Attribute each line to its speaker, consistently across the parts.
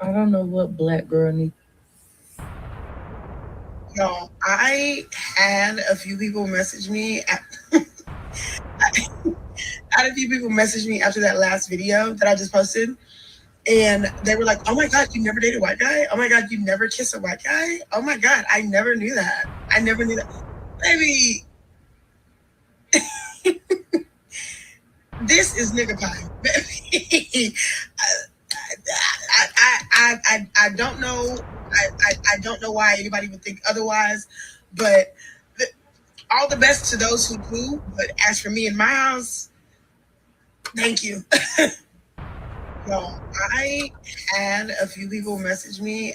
Speaker 1: I don't know what black girl needs.
Speaker 2: No, I had a few people message me. I had a few people message me after that last video that I just posted, and they were like, "Oh my god, you never dated a white guy? Oh my god, you never kissed a white guy? Oh my god, I never knew that. I never knew that." Baby, this is nigga pie. Baby, I don't know. I don't know why anybody would think otherwise, but the, all the best to those who do. But as for me in my house, thank you. No, I had a few people message me.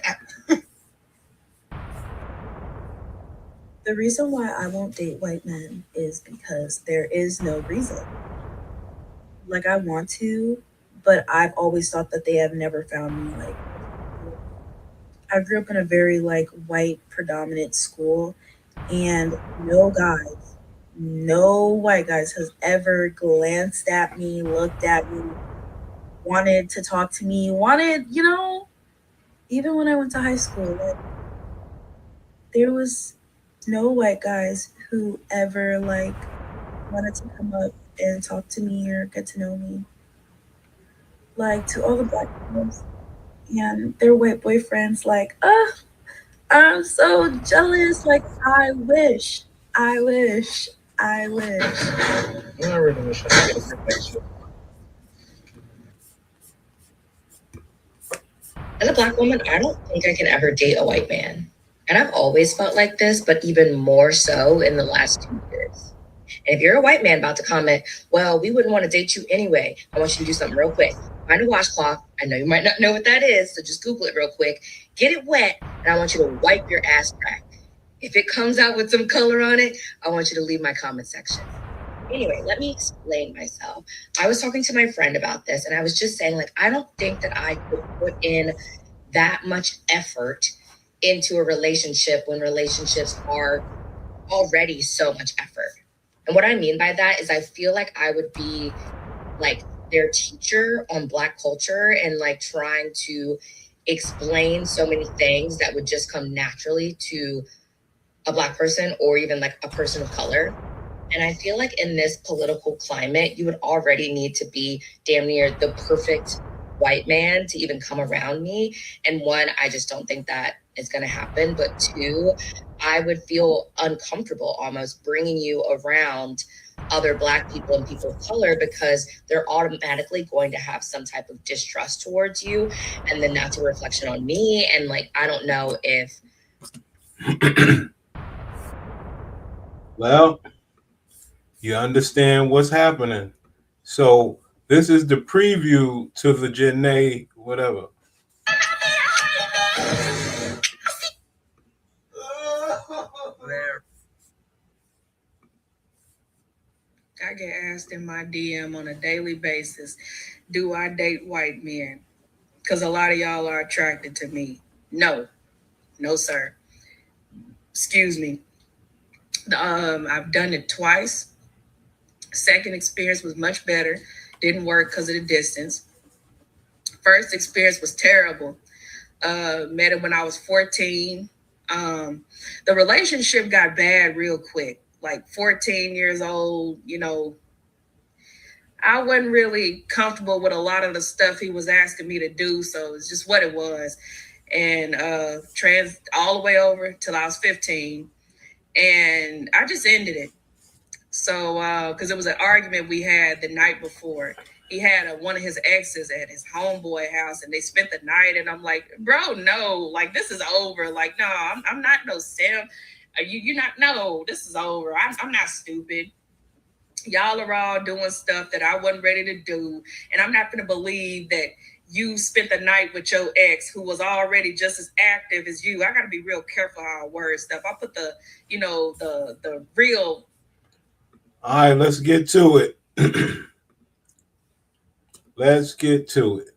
Speaker 3: The reason why I won't date white men is because there is no reason. Like I want to, but I've always thought that they have never found me. Like I grew up in a very like white predominant school, and no white guys has ever glanced at me, looked at me, wanted to talk to me, wanted, even when I went to high school, like there was no white guys who ever like wanted to come up and talk to me or get to know me. Like to all the black girls and their white boyfriends, like, I'm so jealous. Like, I wish, I wish.
Speaker 1: I really wish I could get a connection.
Speaker 4: As a black woman, I don't think I can ever date a white man. And I've always felt like this, but even more so in the last 2 years. And if you're a white man about to comment, well, we wouldn't want to date you anyway. I want you to do something real quick. Find a washcloth. I know you might not know what that is, so just Google it real quick. Get it wet, and I want you to wipe your ass crack. If it comes out with some color on it, I want you to leave my comment section. Anyway, let me explain myself. I was talking to my friend about this, and I was just saying, like, I don't think that I could put in that much effort into a relationship when relationships are already so much effort. And what I mean by that is I feel like I would be like their teacher on Black culture and like trying to explain so many things that would just come naturally to a Black person or even like a person of color. And I feel like in this political climate, you would already need to be damn near the perfect white man to even come around me. And one, I just don't think that is going to happen. But two, I would feel uncomfortable almost bringing you around other Black people and people of color because they're automatically going to have some type of distrust towards you. And then that's a reflection on me. And like, I don't know if.
Speaker 5: Well, you understand what's happening. So this is the preview to the Jenae whatever.
Speaker 2: I get asked in my DM on a daily basis, do I date white men? Because a lot of y'all are attracted to me. No, no, sir. Excuse me. I've done it twice. Second experience was much better. Didn't work because of the distance. First experience was terrible. Met him when I was 14. The relationship got bad real quick. Like 14 years old, I wasn't really comfortable with a lot of the stuff he was asking me to do. So it's just what it was. And trans all the way over till I was 15. And I just ended it. So, because it was an argument we had the night before. He had one of his exes at his homeboy house, and they spent the night. And I'm like, bro, no, like this is over. Like, no, I'm not no sim. You're not. No, this is over. I'm not stupid. Y'all are all doing stuff that I wasn't ready to do, and I'm not going to believe that you spent the night with your ex who was already just as active as you. I got to be real careful how I word stuff. I put the real.
Speaker 5: All right, let's get to it. Let's get to it.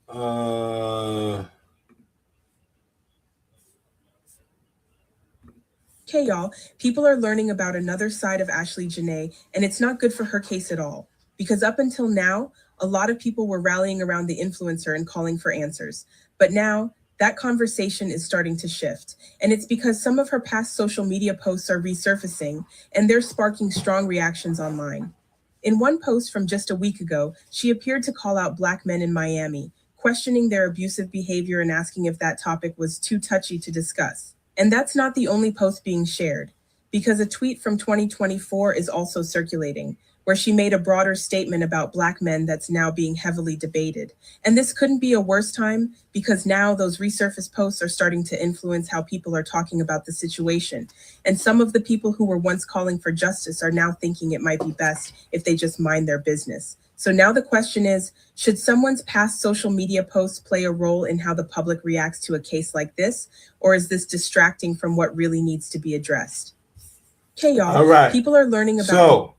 Speaker 5: Uh,
Speaker 6: Okay, y'all, people are learning about another side of Ashlee Jenae, and it's not good for her case at all. Because up until now, a lot of people were rallying around the influencer and calling for answers. But now, that conversation is starting to shift. And it's because some of her past social media posts are resurfacing, and they're sparking strong reactions online. In one post from just a week ago, she appeared to call out Black men in Miami, questioning their abusive behavior and asking if that topic was too touchy to discuss. And that's not the only post being shared, because a tweet from 2024 is also circulating, where she made a broader statement about Black men that's now being heavily debated. And this couldn't be a worse time, because now those resurfaced posts are starting to influence how people are talking about the situation. And some of the people who were once calling for justice are now thinking it might be best if they just mind their business. So now the question is, should someone's past social media posts play a role in how the public reacts to a case like this? Or is this distracting from what really needs to be addressed? Okay, y'all.
Speaker 5: All right.
Speaker 6: People are learning about.
Speaker 5: So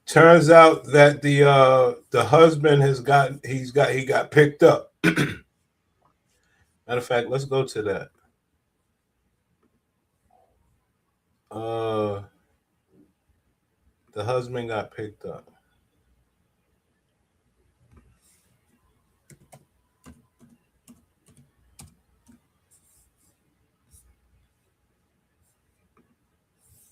Speaker 5: turns out that the husband he got picked up. Matter of fact, let's go to that. The husband got picked up.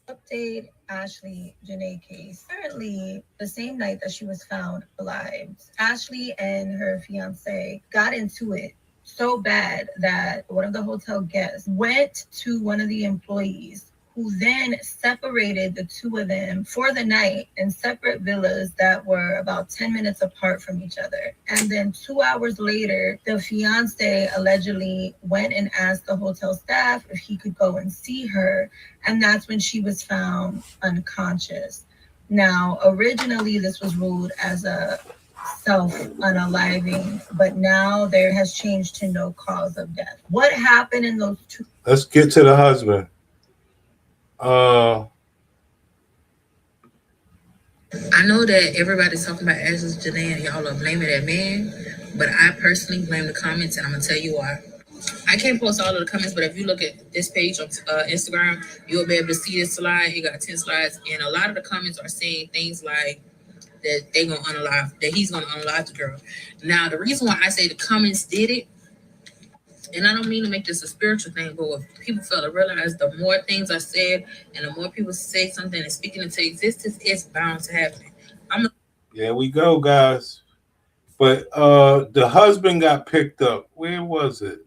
Speaker 7: Update Ashlee Jenae case. Apparently, the same night that she was found alive, Ashlee and her fiance got into it so bad that one of the hotel guests went to one of the employees, who then separated the two of them for the night in separate villas that were about 10 minutes apart from each other. And then 2 hours later, the fiance allegedly went and asked the hotel staff if he could go and see her. And that's when she was found unconscious. Now, originally, this was ruled as a self-unaliving, but now there has changed to no cause of death. What happened in those two?
Speaker 5: Let's get to the husband.
Speaker 1: I know that everybody's talking about Ashlee Jenae and y'all are blaming that man, but I personally blame the comments, and I'm gonna tell you why. I can't post all of the comments, but if you look at this page on Instagram, you'll be able to see this slide. He got 10 slides, and a lot of the comments are saying things like that he's gonna unalive the girl. Now, the reason why I say the comments did it, and I don't mean to make this a spiritual thing, but what people fail to realize, the more things are said and the more people say something and speak it into existence, it's bound to happen.
Speaker 5: There we go, guys. But the husband got picked up. Where was it?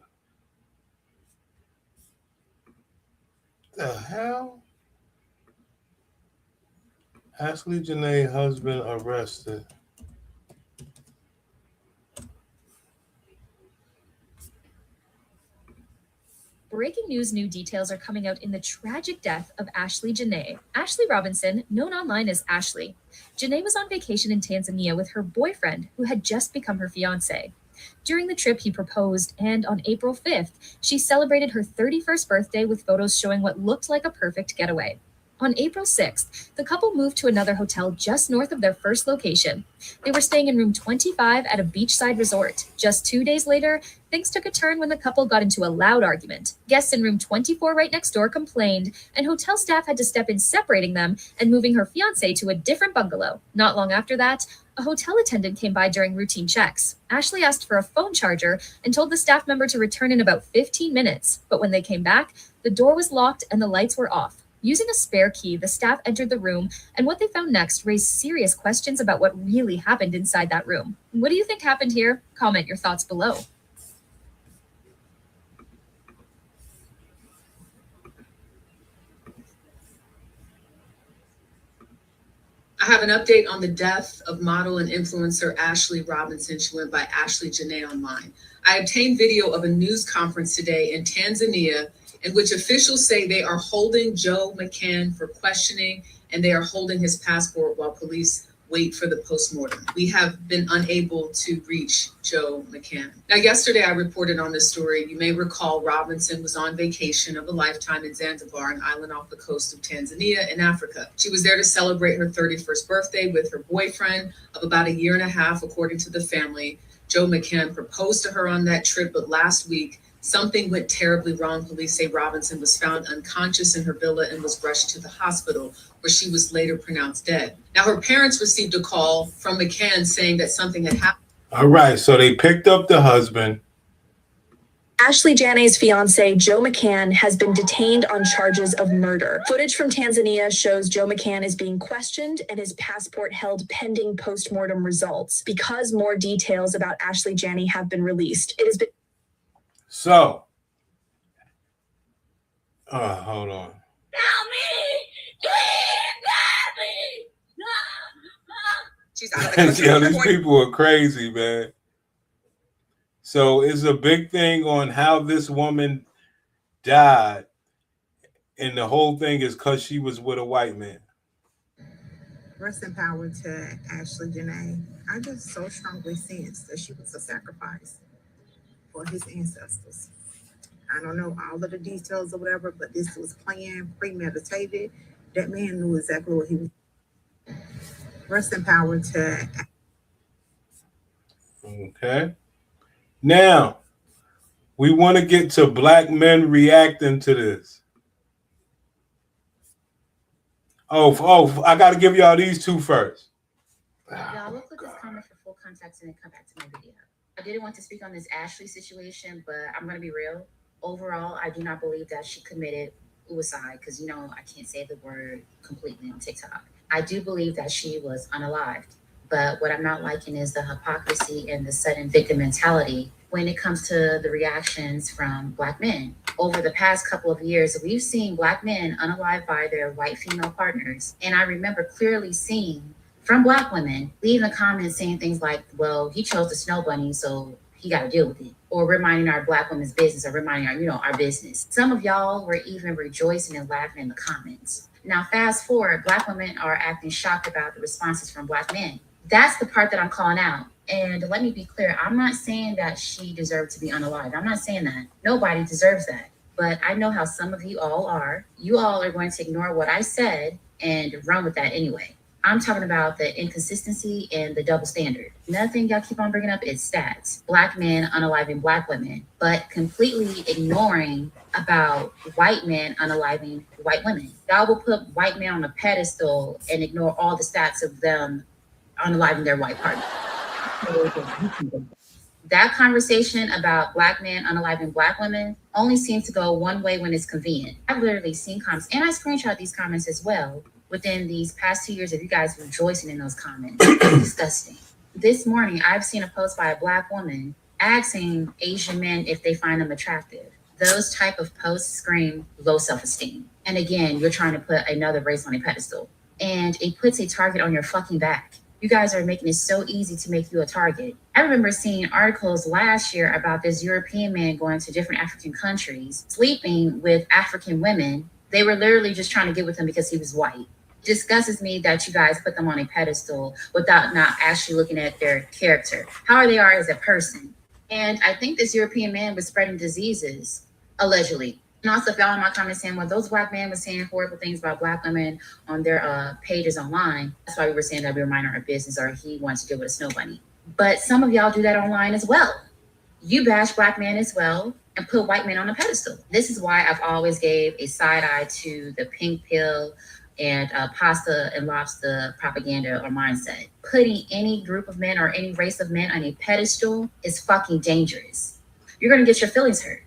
Speaker 5: The hell? Ashlee Jenae husband arrested.
Speaker 8: Breaking news, new details are coming out in the tragic death of Ashlee Jenae. Ashlee Robinson, known online as Ashlee. Jenae was on vacation in Tanzania with her boyfriend, who had just become her fiance. During the trip, he proposed, and on April 5th, she celebrated her 31st birthday with photos showing what looked like a perfect getaway. On April 6th, the couple moved to another hotel just north of their first location. They were staying in room 25 at a beachside resort. Just 2 days later, things took a turn when the couple got into a loud argument. Guests in room 24 right next door complained, and hotel staff had to step in separating them and moving her fiancé to a different bungalow. Not long after that, a hotel attendant came by during routine checks. Ashlee asked for a phone charger and told the staff member to return in about 15 minutes. But when they came back, the door was locked and the lights were off. Using a spare key, the staff entered the room, and what they found next raised serious questions about what really happened inside that room. What do you think happened here? Comment your thoughts below.
Speaker 9: I have an update on the death of model and influencer Ashlee Robinson. She went by Ashlee Jenae online. I obtained video of a news conference today in Tanzania in which officials say they are holding Joe McCann for questioning, and they are holding his passport while police wait for the postmortem. We have been unable to reach Joe McCann. Now, yesterday I reported on this story. You may recall Robinson was on vacation of a lifetime in Zanzibar, an island off the coast of Tanzania in Africa. She was there to celebrate her 31st birthday with her boyfriend of about 1.5 years, according to the family. Joe McCann proposed to her on that trip, but last week Something went terribly wrong. Police say Robinson was found unconscious in her villa and was rushed to the hospital, where she was later pronounced dead. Now, her parents received a call from McCann saying that something had happened.
Speaker 5: All right, so they picked up the husband.
Speaker 10: Ashlee Jenae's fiance, Joe McCann, has been detained on charges of murder. Footage from Tanzania shows Joe McCann is being questioned and his passport held pending post-mortem results because more details about Ashlee Jenae have been released. It has been...
Speaker 5: So, hold on.
Speaker 2: She's out of the country.
Speaker 5: Yo, these people are crazy, man. So it's a big thing on how this woman died, and the whole thing is because she was with a white man.
Speaker 11: Rest in power to Ashlee Jenae. I just so strongly sense that she was a sacrifice for his ancestors. I don't know all of the details or whatever, but this was planned, premeditated. That man knew exactly what he was doing. Rest in power to...
Speaker 5: Okay. Now, we want to get to black men reacting to this. Oh, I got to give y'all these two first.
Speaker 1: Y'all look at this comment for full context and then come back to my video. I didn't want to speak on this Ashlee situation, but I'm going to be real. Overall, I do not believe that she committed suicide because, you know, I can't say the word completely on TikTok. I do believe that she was unalived. But what I'm not liking is the hypocrisy and the sudden victim mentality when it comes to the reactions from black men. Over the past couple of years, we've seen black men unalived by their white female partners. And I remember clearly seeing from black women leaving comments saying things like, well, he chose the snow bunny, so he got to deal with it. Or reminding our black women's business or reminding our business. Some of y'all were even rejoicing and laughing in the comments. Now, fast forward, black women are acting shocked about the responses from black men. That's the part that I'm calling out. And let me be clear, I'm not saying that she deserved to be unalived. I'm not saying that. Nobody deserves that. But I know how some of you all are. You all are going to ignore what I said and run with that anyway. I'm talking about the inconsistency and the double standard. Nothing y'all keep on bringing up is stats. Black men unaliving black women, but completely ignoring about white men unaliving white women. Y'all will put white men on a pedestal and ignore all the stats of them unaliving their white partner. That conversation about black men unaliving black women only seems to go one way when it's convenient. I've literally seen comments, and I screenshot these comments as well, within these past 2 years of you guys rejoicing in those comments. It's disgusting. This morning, I've seen a post by a black woman asking Asian men if they find them attractive. Those type of posts scream low self-esteem. And again, you're trying to put another race on a pedestal. And it puts a target on your fucking back. You guys are making it so easy to make you a target. I remember seeing articles last year about this European man going to different African countries, sleeping with African women. They were literally just trying to get with him because he was white. It disgusts me that you guys put them on a pedestal without not actually looking at their character, how they are as a person. And I think this European man was spreading diseases, allegedly. And also, if y'all in my comments saying, well, those black men were saying horrible things about black women on their pages online, that's why we were saying that we were minding our business or he wants to deal with a snow bunny. But some of y'all do that online as well. You bash black men as well and put white men on a pedestal. This is why I've always gave a side eye to the pink pill and pasta and lobster propaganda or mindset. Putting any group of men or any race of men on a pedestal is fucking dangerous. You're gonna get your feelings hurt.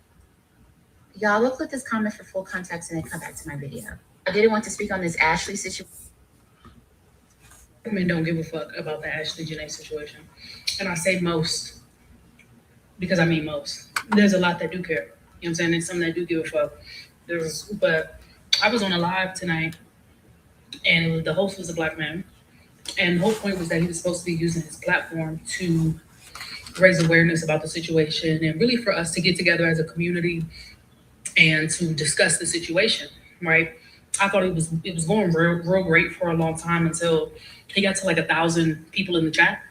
Speaker 1: Y'all look at this comment for full context and then come back to my video. I didn't want to speak on this Ashlee situation.
Speaker 12: Men don't give a fuck about the Ashlee Jenae situation. And I say most, because I mean most. There's a lot that do care. You know what I'm saying? There's some that do give a fuck. But I was on a live tonight, and the host was a black man. And the whole point was that he was supposed to be using his platform to raise awareness about the situation and really for us to get together as a community and to discuss the situation, right? I thought it was going real great for a long time until he got to like 1,000 people in the chat.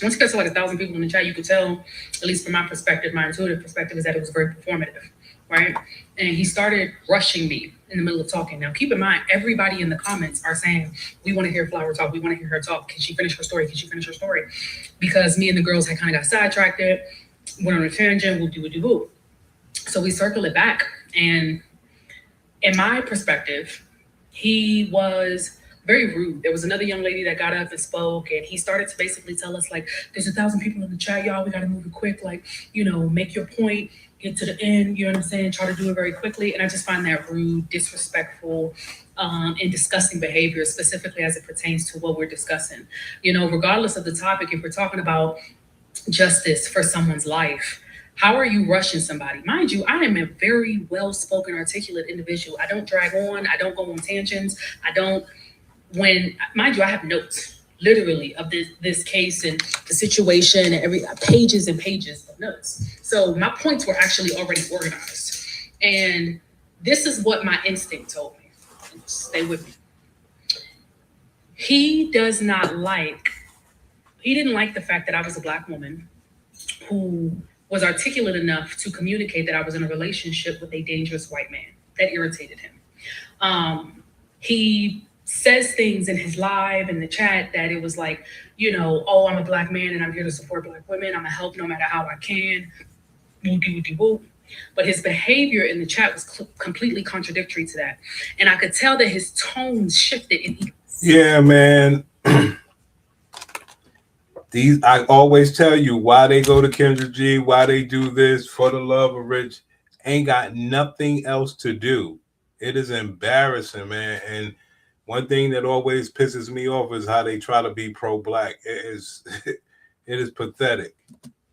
Speaker 12: Once he got to like 1,000 people in the chat, you could tell, at least from my perspective, my intuitive perspective, is that it was very performative, right? And he started rushing me in the middle of talking. Now, keep in mind, everybody in the comments are saying, we want to hear Flower talk. We want to hear her talk. Can she finish her story? Can she finish her story? Because me and the girls had kind of got sidetracked, went on a tangent, woo-de-woo-de-woo. So we circle it back, and in my perspective, he was very rude. There was another young lady that got up and spoke, and he started to basically tell us, like, there's 1,000 people in the chat, y'all. We got to move it quick. Like, make your point, get to the end. You know what I'm saying? Try to do it very quickly. And I just find that rude, disrespectful, and disgusting behavior, specifically as it pertains to what we're discussing. Regardless of the topic, if we're talking about justice for someone's life, how are you rushing somebody? Mind you, I am a very well-spoken, articulate individual. I don't drag on. I don't go on tangents. Mind you, I have notes, literally, of this case and the situation, and pages and pages of notes. So my points were actually already organized. And this is what my instinct told me. Stay with me. He didn't like the fact that I was a Black woman who was articulate enough to communicate that I was in a relationship with a dangerous white man. That irritated him. He says things in his live in the chat that it was like, oh, I'm a Black man and I'm here to support Black women. I'm gonna help no matter how I can. But his behavior in the chat was completely contradictory to that. And I could tell that his tone shifted.
Speaker 5: Yeah, man. I always tell you why they go to Kendra G, why they do this, for the love of Rich. Ain't got nothing else to do. It is embarrassing, man. And one thing that always pisses me off is how they try to be pro-Black. It is pathetic.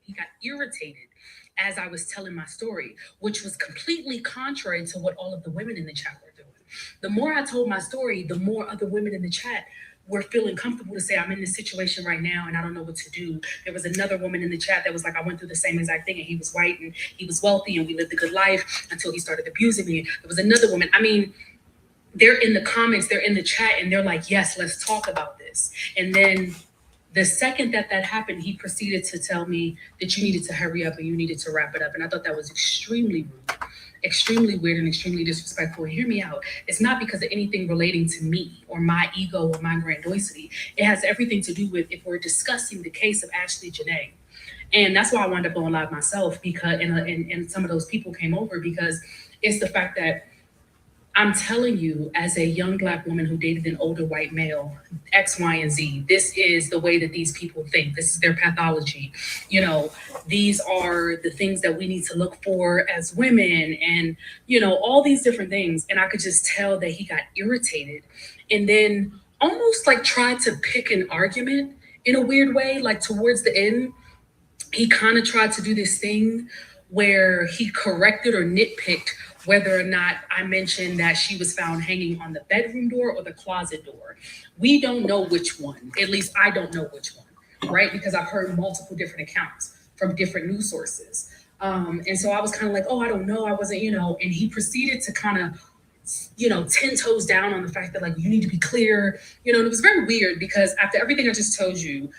Speaker 12: He got irritated as I was telling my story, which was completely contrary to what all of the women in the chat were doing. The more I told my story, the more other women in the chat were feeling comfortable to say, I'm in this situation right now and I don't know what to do. There was another woman in the chat that was like, I went through the same exact thing, and he was white and he was wealthy and we lived a good life until he started abusing me. There was another woman. I mean, they're in the comments, they're in the chat, and they're like, yes, let's talk about this. And then the second that happened, he proceeded to tell me that you needed to hurry up and you needed to wrap it up. And I thought that was extremely rude, extremely weird, and extremely disrespectful. And hear me out. It's not because of anything relating to me or my ego or my grandiosity. It has everything to do with if we're discussing the case of Ashlee Jenae. And that's why I wound up going live myself, because and some of those people came over, because it's the fact that I'm telling you, as a young Black woman who dated an older white male, X, Y, and Z, this is the way that these people think. This is their pathology. These are the things that we need to look for as women, and, all these different things. And I could just tell that he got irritated and then almost like tried to pick an argument in a weird way. Like towards the end, he kind of tried to do this thing where he corrected or nitpicked whether or not I mentioned that she was found hanging on the bedroom door or the closet door. We don't know which one. At least I don't know which one, right? Because I've heard multiple different accounts from different news sources. And so I was kind of like, oh, I don't know. I wasn't, and he proceeded to kind of, 10 toes down on the fact that, like, you need to be clear, and it was very weird because after everything I just told you,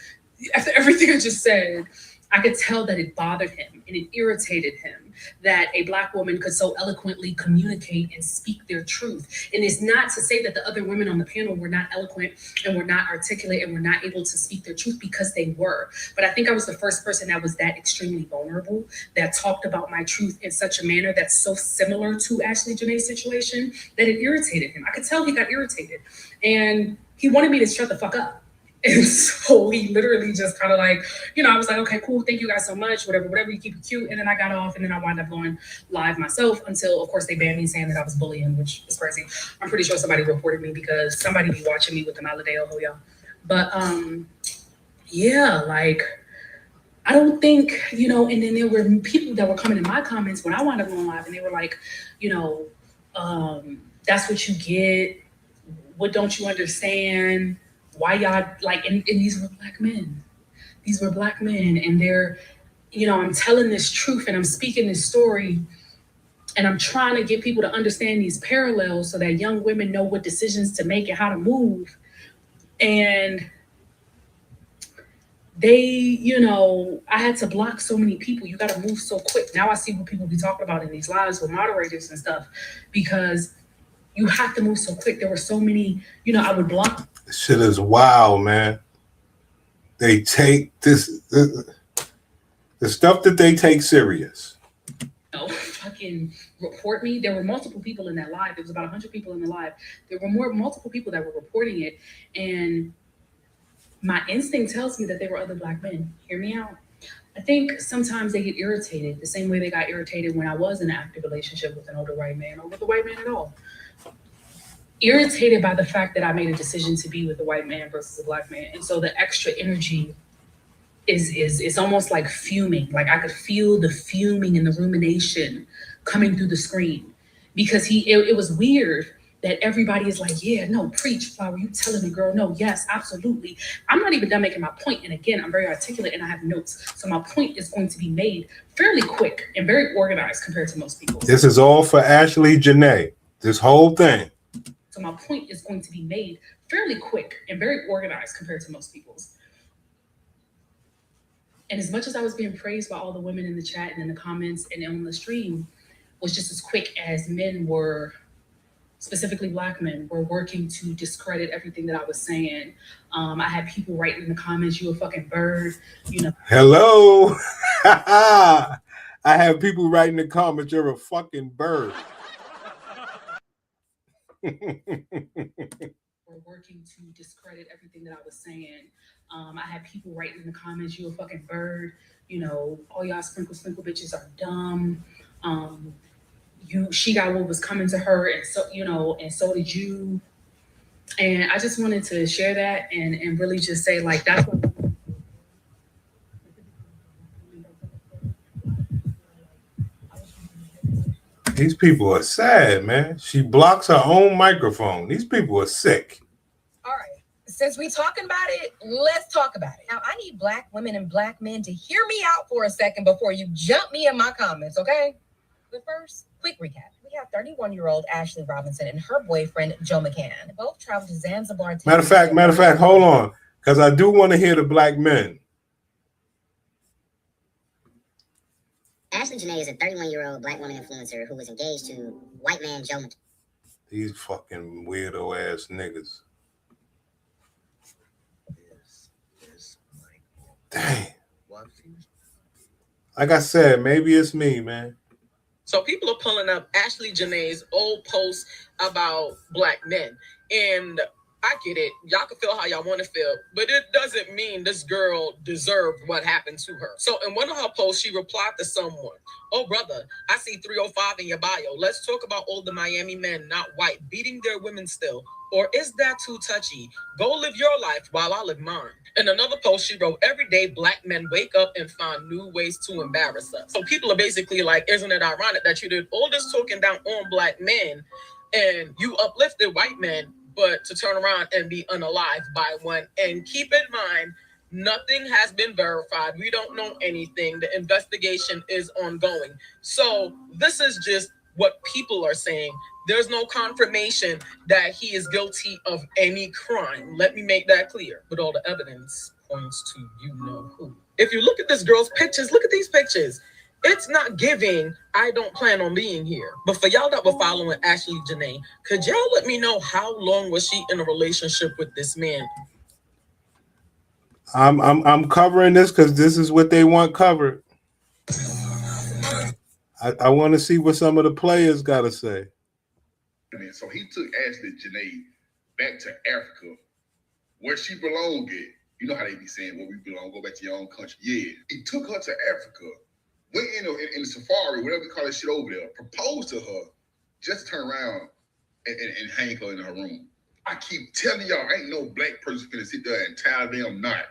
Speaker 12: after everything I just said, I could tell that it bothered him and it irritated him that a Black woman could so eloquently communicate and speak their truth. And it's not to say that the other women on the panel were not eloquent and were not articulate and were not able to speak their truth, because they were. But I think I was the first person that was that extremely vulnerable, that talked about my truth in such a manner that's so similar to Ashlee Jenae's situation that it irritated him. I could tell he got irritated and he wanted me to shut the fuck up. And so he literally just kind of like, I was like, okay, cool. Thank you guys so much. Whatever, you keep it cute. And then I got off and then I wound up going live myself until, of course, they banned me saying that I was bullying, which is crazy. I'm pretty sure somebody reported me because somebody be watching me with the Maladeo Hoya. But yeah, like, I don't think, and then there were people that were coming in my comments when I wound up going live and they were like, that's what you get. What don't you understand? Why y'all, like, and these were Black men. These were Black men, and they're, I'm telling this truth and I'm speaking this story and I'm trying to get people to understand these parallels so that young women know what decisions to make and how to move. And they, I had to block so many people. You got to move so quick. Now I see what people be talking about in these lives with moderators and stuff, because you have to move so quick. There were so many, I would block.
Speaker 5: This shit is wild, man. They take this, the stuff that they take serious.
Speaker 12: fucking report me. There were multiple people in that live. There was about 100 people in the live. There were multiple people that were reporting it. And my instinct tells me that they were other Black men. Hear me out. I think sometimes they get irritated the same way they got irritated when I was in an active relationship with an older white man or with a white man at all. Irritated by the fact that I made a decision to be with a white man versus a Black man. And so the extra energy is almost like fuming. Like I could feel the fuming and the rumination coming through the screen because it was weird that everybody is like, yeah, no, preach, Flower, you telling me, girl, no, yes, absolutely. I'm not even done making my point. And again, I'm very articulate and I have notes. So my point is going to be made fairly quick and very organized compared to most people.
Speaker 5: This is all for Ashlee Jenae, this whole thing.
Speaker 12: So my point is going to be made fairly quick and very organized compared to most people's. And as much as I was being praised by all the women in the chat and in the comments and on the stream, was just as quick as men were, specifically Black men, were working to discredit everything that I was saying. I had people writing in the comments, you a fucking bird, you know.
Speaker 5: Hello. I have people writing in the comments, you're a fucking bird.
Speaker 12: Were working to discredit everything that I was saying. I had people writing in the comments, you a fucking bird, you know, all y'all sprinkle bitches are dumb. She got what was coming to her, and so, you know, and so did you. And I just wanted to share that and really just say, like, that's what
Speaker 5: These people are sad, man. She blocks her own microphone. These people are sick.
Speaker 4: All right. Since we talking about it, let's talk about it. Now, I need Black women and Black men to hear me out for a second before you jump me in my comments, okay? But first, quick recap. We have 31-year-old Ashlee Robinson and her boyfriend, Joe McCann. Both traveled to Zanzibar.
Speaker 5: Matter of fact, hold on, because I do want to hear the Black men.
Speaker 13: Ashlee Jenae is a 31-year-old Black woman influencer who was engaged to white man Joe McCann.
Speaker 5: These fucking weirdo ass niggas. Dang. Like I said, maybe it's me, man.
Speaker 14: So people are pulling up Ashlee Jenae's old posts about Black men. And I get it. Y'all can feel how y'all want to feel, but it doesn't mean this girl deserved what happened to her. So in one of her posts, she replied to someone, "Oh, brother, I see 305 in your bio. Let's talk about older Miami men, not white, beating their women still. Or is that too touchy? Go live your life while I live mine." In another post, she wrote, "Every day Black men wake up and find new ways to embarrass us." So people are basically like, isn't it ironic that you did all this talking down on Black men and you uplifted white men, but to turn around and be unalived by one? And keep in mind, nothing has been verified. We don't know anything. The investigation is ongoing. So this is just what people are saying. There's no confirmation that he is guilty of any crime. Let me make that clear. But all the evidence points to you know who. If you look at this girl's pictures, look at these pictures. It's not giving, I don't plan on being here. But for y'all that were following Ashlee Jenae, could y'all let me know how long was she in a relationship with this man?
Speaker 5: I'm covering this because this is what they want covered. I want to see what some of the players got to say.
Speaker 15: So he took Ashlee Jenae back to Africa, where she belonged at. You know how they be saying, where we belong, go back to your own country. Yeah, he took her to Africa, went in the safari, whatever we call that shit over there, proposed to her, just turn around and hang her in her room. I keep telling y'all, ain't no Black person gonna sit there and tie them knot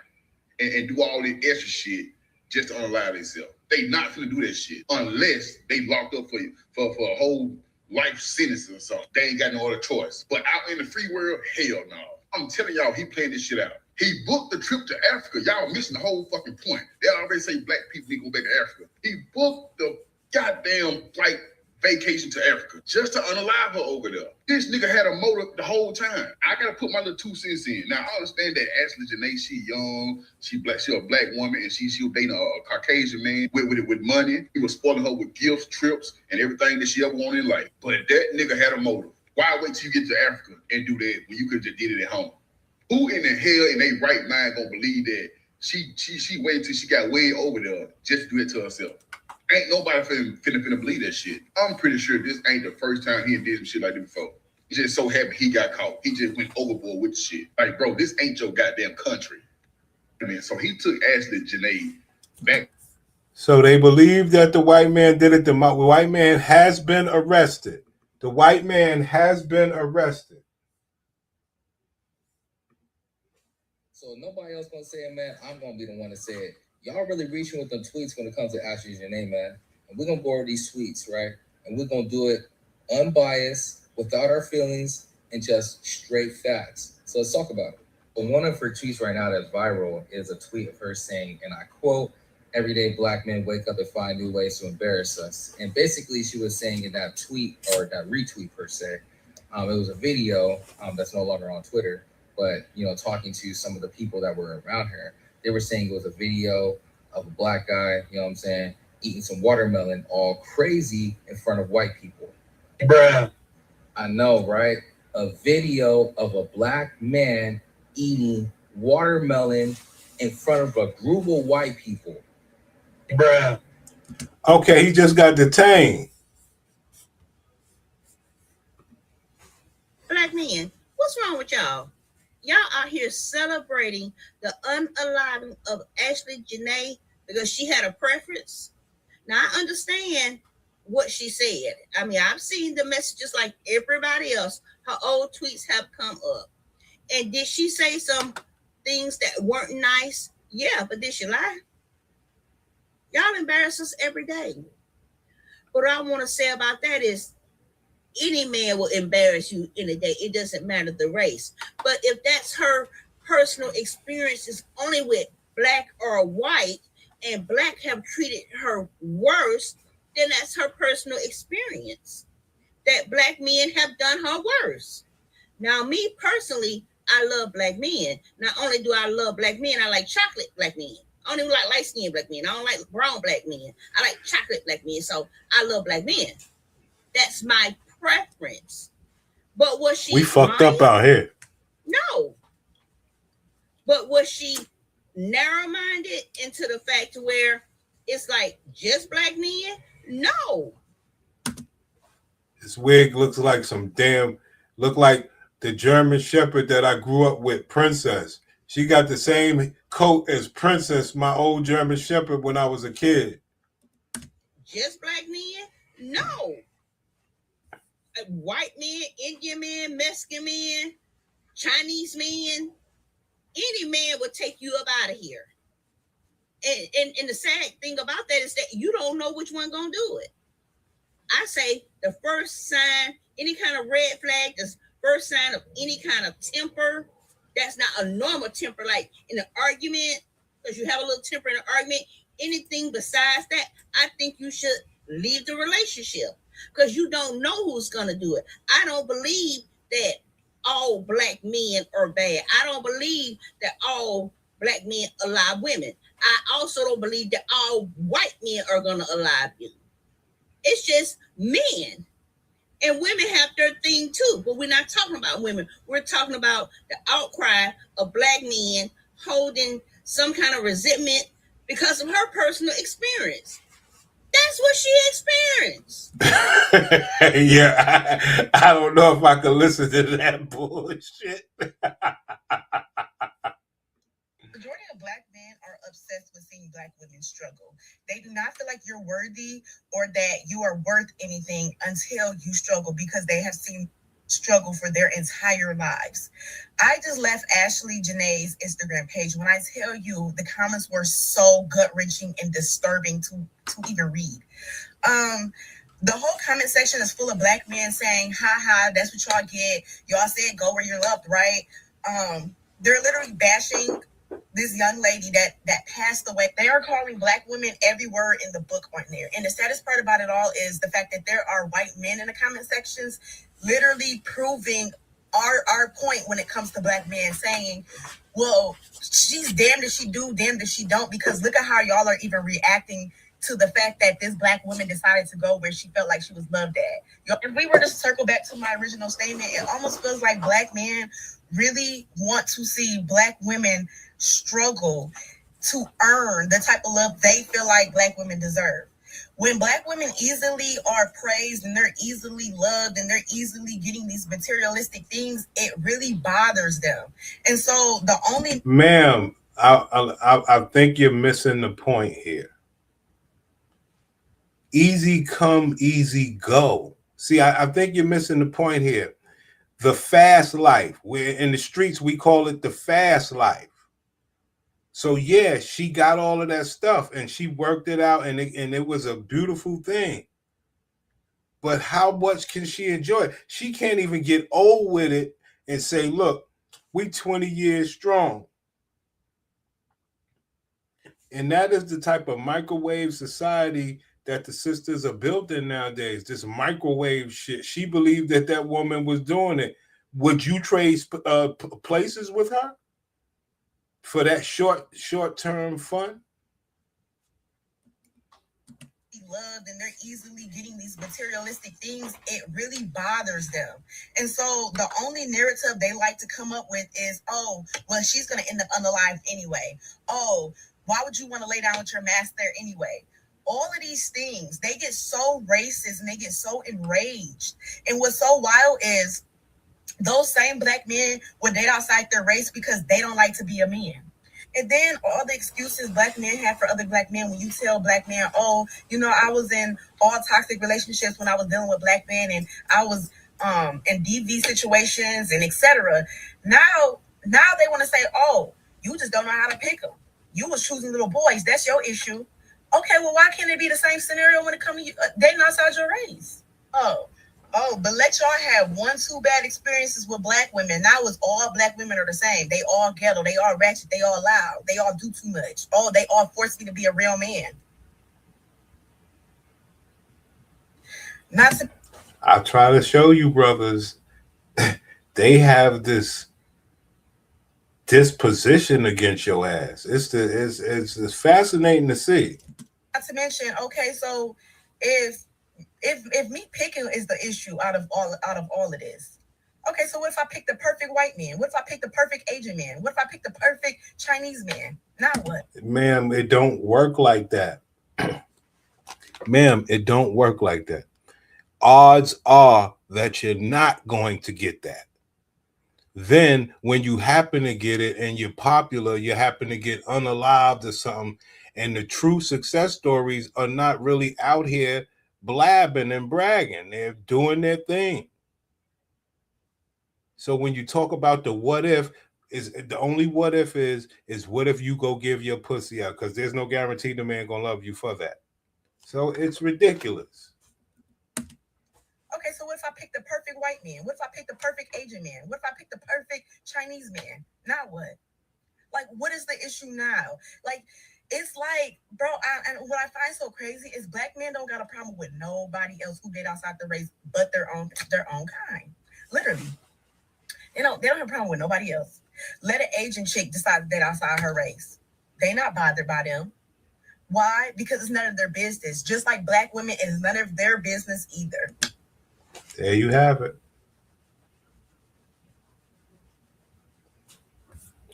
Speaker 15: and do all this extra shit just to unalive themselves. They not gonna do that shit unless they locked up for a whole life sentence or something. They ain't got no other choice. But out in the free world, hell no. I'm telling y'all, he planned this shit out. He booked the trip to Africa. Y'all missing the whole fucking point. They already say Black people need to go back to Africa. He booked the goddamn flight vacation to Africa just to unalive her over there. This nigga had a motive the whole time. I gotta put my little 2 cents in. Now I understand that Ashlee Jenae, she young, she a Black woman, and she was dating a Caucasian man with money. He was spoiling her with gifts, trips, and everything that she ever wanted in life. But that nigga had a motive. Why wait till you get to Africa and do that when you could just did it at home? Who in the hell in their right mind gonna believe that she waited till she got way over there just to do it to herself? Ain't nobody finna believe that shit. I'm pretty sure this ain't the first time he did some shit like this before. He just so happy he got caught. He just went overboard with the shit. Like, bro, this ain't your goddamn country. I mean, so he took Ashlee Jenae back.
Speaker 5: So they believe that the white man did it. The white man has been arrested. The white man has been arrested.
Speaker 16: So nobody else gonna say it, man. I'm gonna be the one to say it. Y'all really reaching with them tweets when it comes to Ashlee Jenae, man. And we're gonna go over these tweets, right? And we're gonna do it unbiased, without our feelings, and just straight facts. So let's talk about it. But one of her tweets right now that's viral is a tweet of her saying, and I quote, "Everyday black men wake up and find new ways to embarrass us." And basically she was saying in that tweet, or that retweet per se, it was a video that's no longer on Twitter, but, you know, talking to some of the people that were around her. They were saying it was a video of a black guy, you know what I'm saying, eating some watermelon all crazy in front of white people.
Speaker 5: Bruh.
Speaker 16: I know, right? A video of a black man eating watermelon in front of a group of white people.
Speaker 5: Bruh. Okay, he just got detained.
Speaker 17: Black men, what's wrong with y'all? Y'all out here celebrating the unaliving of Ashlee Jenae because she had a preference. Now, I understand what she said. I mean, I've seen the messages like everybody else. Her old tweets have come up. And did she say some things that weren't nice? Yeah, but did she lie? Y'all embarrass us every day. What I want to say about that is any man will embarrass you in a day. It doesn't matter the race. But if that's her personal experiences only with black or white, and black have treated her worse, then that's her personal experience. That black men have done her worse. Now, me personally, I love black men. Not only do I love black men, I like chocolate black men. I don't even like light-skinned black men. I don't like brown black men. I like chocolate black men. So I love black men. That's my preference. But was she
Speaker 5: We fucked up out here.
Speaker 17: No. But was she narrow-minded into the fact to where it's like just black men? No.
Speaker 5: This wig looks like look like the German Shepherd that I grew up with, Princess. She got the same coat as Princess, my old German Shepherd, when I was a kid.
Speaker 17: Just black men? No. White men, Indian men, Mexican men, Chinese men, any man would take you up out of here. And the sad thing about that is that you don't know which one gonna do it. I say the first sign, any kind of red flag, the first sign of any kind of temper, that's not a normal temper, like in an argument, because you have a little temper in an argument. Anything besides that, I think you should leave the relationship because you don't know who's gonna do it. I don't believe that all black men are bad. I don't believe that all black men alive women. I also don't believe that all white men are gonna alive you. It's just men. And women have their thing too, but we're not talking about women. We're talking about the outcry of black men holding some kind of resentment because of her personal experience. That's what she experienced.
Speaker 5: Yeah, I don't know if I could listen to that bullshit.
Speaker 18: Majority of black men are obsessed with seeing black women struggle. They do not feel like you're worthy or that you are worth anything until you struggle because they have seen struggle for their entire lives. I just left Ashlee Jenae's Instagram page. When I tell you the comments were so gut-wrenching and disturbing to even read. The whole comment section is full of black men saying, ha, that's what y'all get. Y'all said go where you're loved, right? They're literally bashing this young lady that passed away. They are calling black women every word in the book on there. And the saddest part about it all is the fact that there are white men in the comment sections literally proving our point when it comes to black men, saying, well, she's damned if she do, damned if she don't, because look at how y'all are even reacting to the fact that this black woman decided to go where she felt like she was loved at. If we were to circle back to my original statement, it almost feels like black men really want to see black women struggle to earn the type of love they feel like black women deserve. when Black women easily are praised and they're easily loved and they're easily getting these materialistic things, it really bothers them. And so the only
Speaker 5: Ma'am, I think you're missing the point here. Easy come, easy go. See, I think you're missing the point here. The fast life, where in the streets we call it the fast life. So yeah, she got all of that stuff and she worked it out, and it was a beautiful thing. But how much can she enjoy it? She can't even get old with it and say, look, we 20 years strong. And that is the type of microwave society that the sisters are built in nowadays. This microwave shit. She believed that that woman was doing it. Would you trade places with her for that short-term fun?
Speaker 18: loved and they're easily getting these materialistic things, it really bothers them. And so the only narrative they like to come up with is, oh, well, she's going to end up unalived anyway. Oh, why would you want to lay down with your mask there anyway? All of these things, they get so racist and they get so enraged. And what's so wild is those same Black men would date outside their race because they don't like to be a man. And then all the excuses Black men have for other Black men, when you tell Black men, oh, you know, I was in all toxic relationships when I was dealing with Black men, and I was in DV situations and etc. Now they want to say, oh, you just don't know how to pick them. You was choosing little boys. That's your issue. Okay, well, why can't it be the same scenario when it comes to you dating outside your race? Oh, but let y'all have 1-2 bad experiences with Black women. Now it's all Black women are the same. They all ghetto. They all ratchet. They all loud. They all do too much. Oh, they all force me to be a real man.
Speaker 5: I try to show you, brothers, they have this disposition against your ass. It's fascinating to see.
Speaker 18: Not to mention, okay, so if me picking is the issue out of all of this. Okay, so what if I pick the perfect white man? What if I pick the perfect Asian man? What if I pick the perfect Chinese man? Now what?
Speaker 5: Ma'am, it don't work like that. Ma'am, it don't work like that. Odds are that you're not going to get that. Then when you happen to get it and you're popular, you happen to get unalived or something, and the true success stories are not really out here blabbing and bragging. They're doing their thing. So when you talk about the what if, is the only what if is what if you go give your pussy out, because there's no guarantee the man gonna love you for that. So it's ridiculous.
Speaker 18: Okay, so what if I pick the perfect white man? What if I pick the perfect Asian man? What if I pick the perfect Chinese man? Now what? Like, what is the issue now? Like, it's like, bro, and what I find so crazy is Black men don't got a problem with nobody else who date outside the race but their own kind. Literally. They don't have a problem with nobody else. Let an Asian chick decide to date outside her race. They not bothered by them. Why? Because it's none of their business. Just like Black women, it is none of their business either.
Speaker 5: There you have it.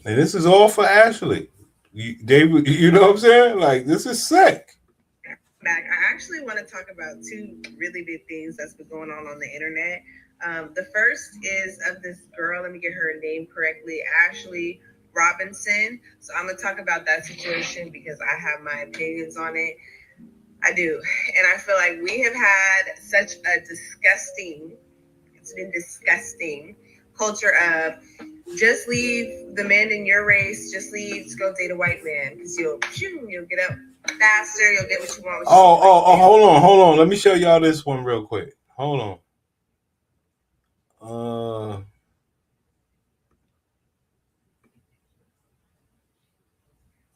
Speaker 5: And this is all for Ashlee. You know what I'm saying? Like, this is sick.
Speaker 19: Back. I actually want to talk about two really big things that's been going on the internet. The first is of this girl, let me get her name correctly, Ashlee Robinson. So I'm going to talk about that situation because I have my opinions on it. I do. And I feel like we have had such a disgusting culture of just leave the men in your race, just go date a white man because you'll get up faster, you'll get what you want.
Speaker 5: Hold on. Let me show y'all this one real quick. Hold on.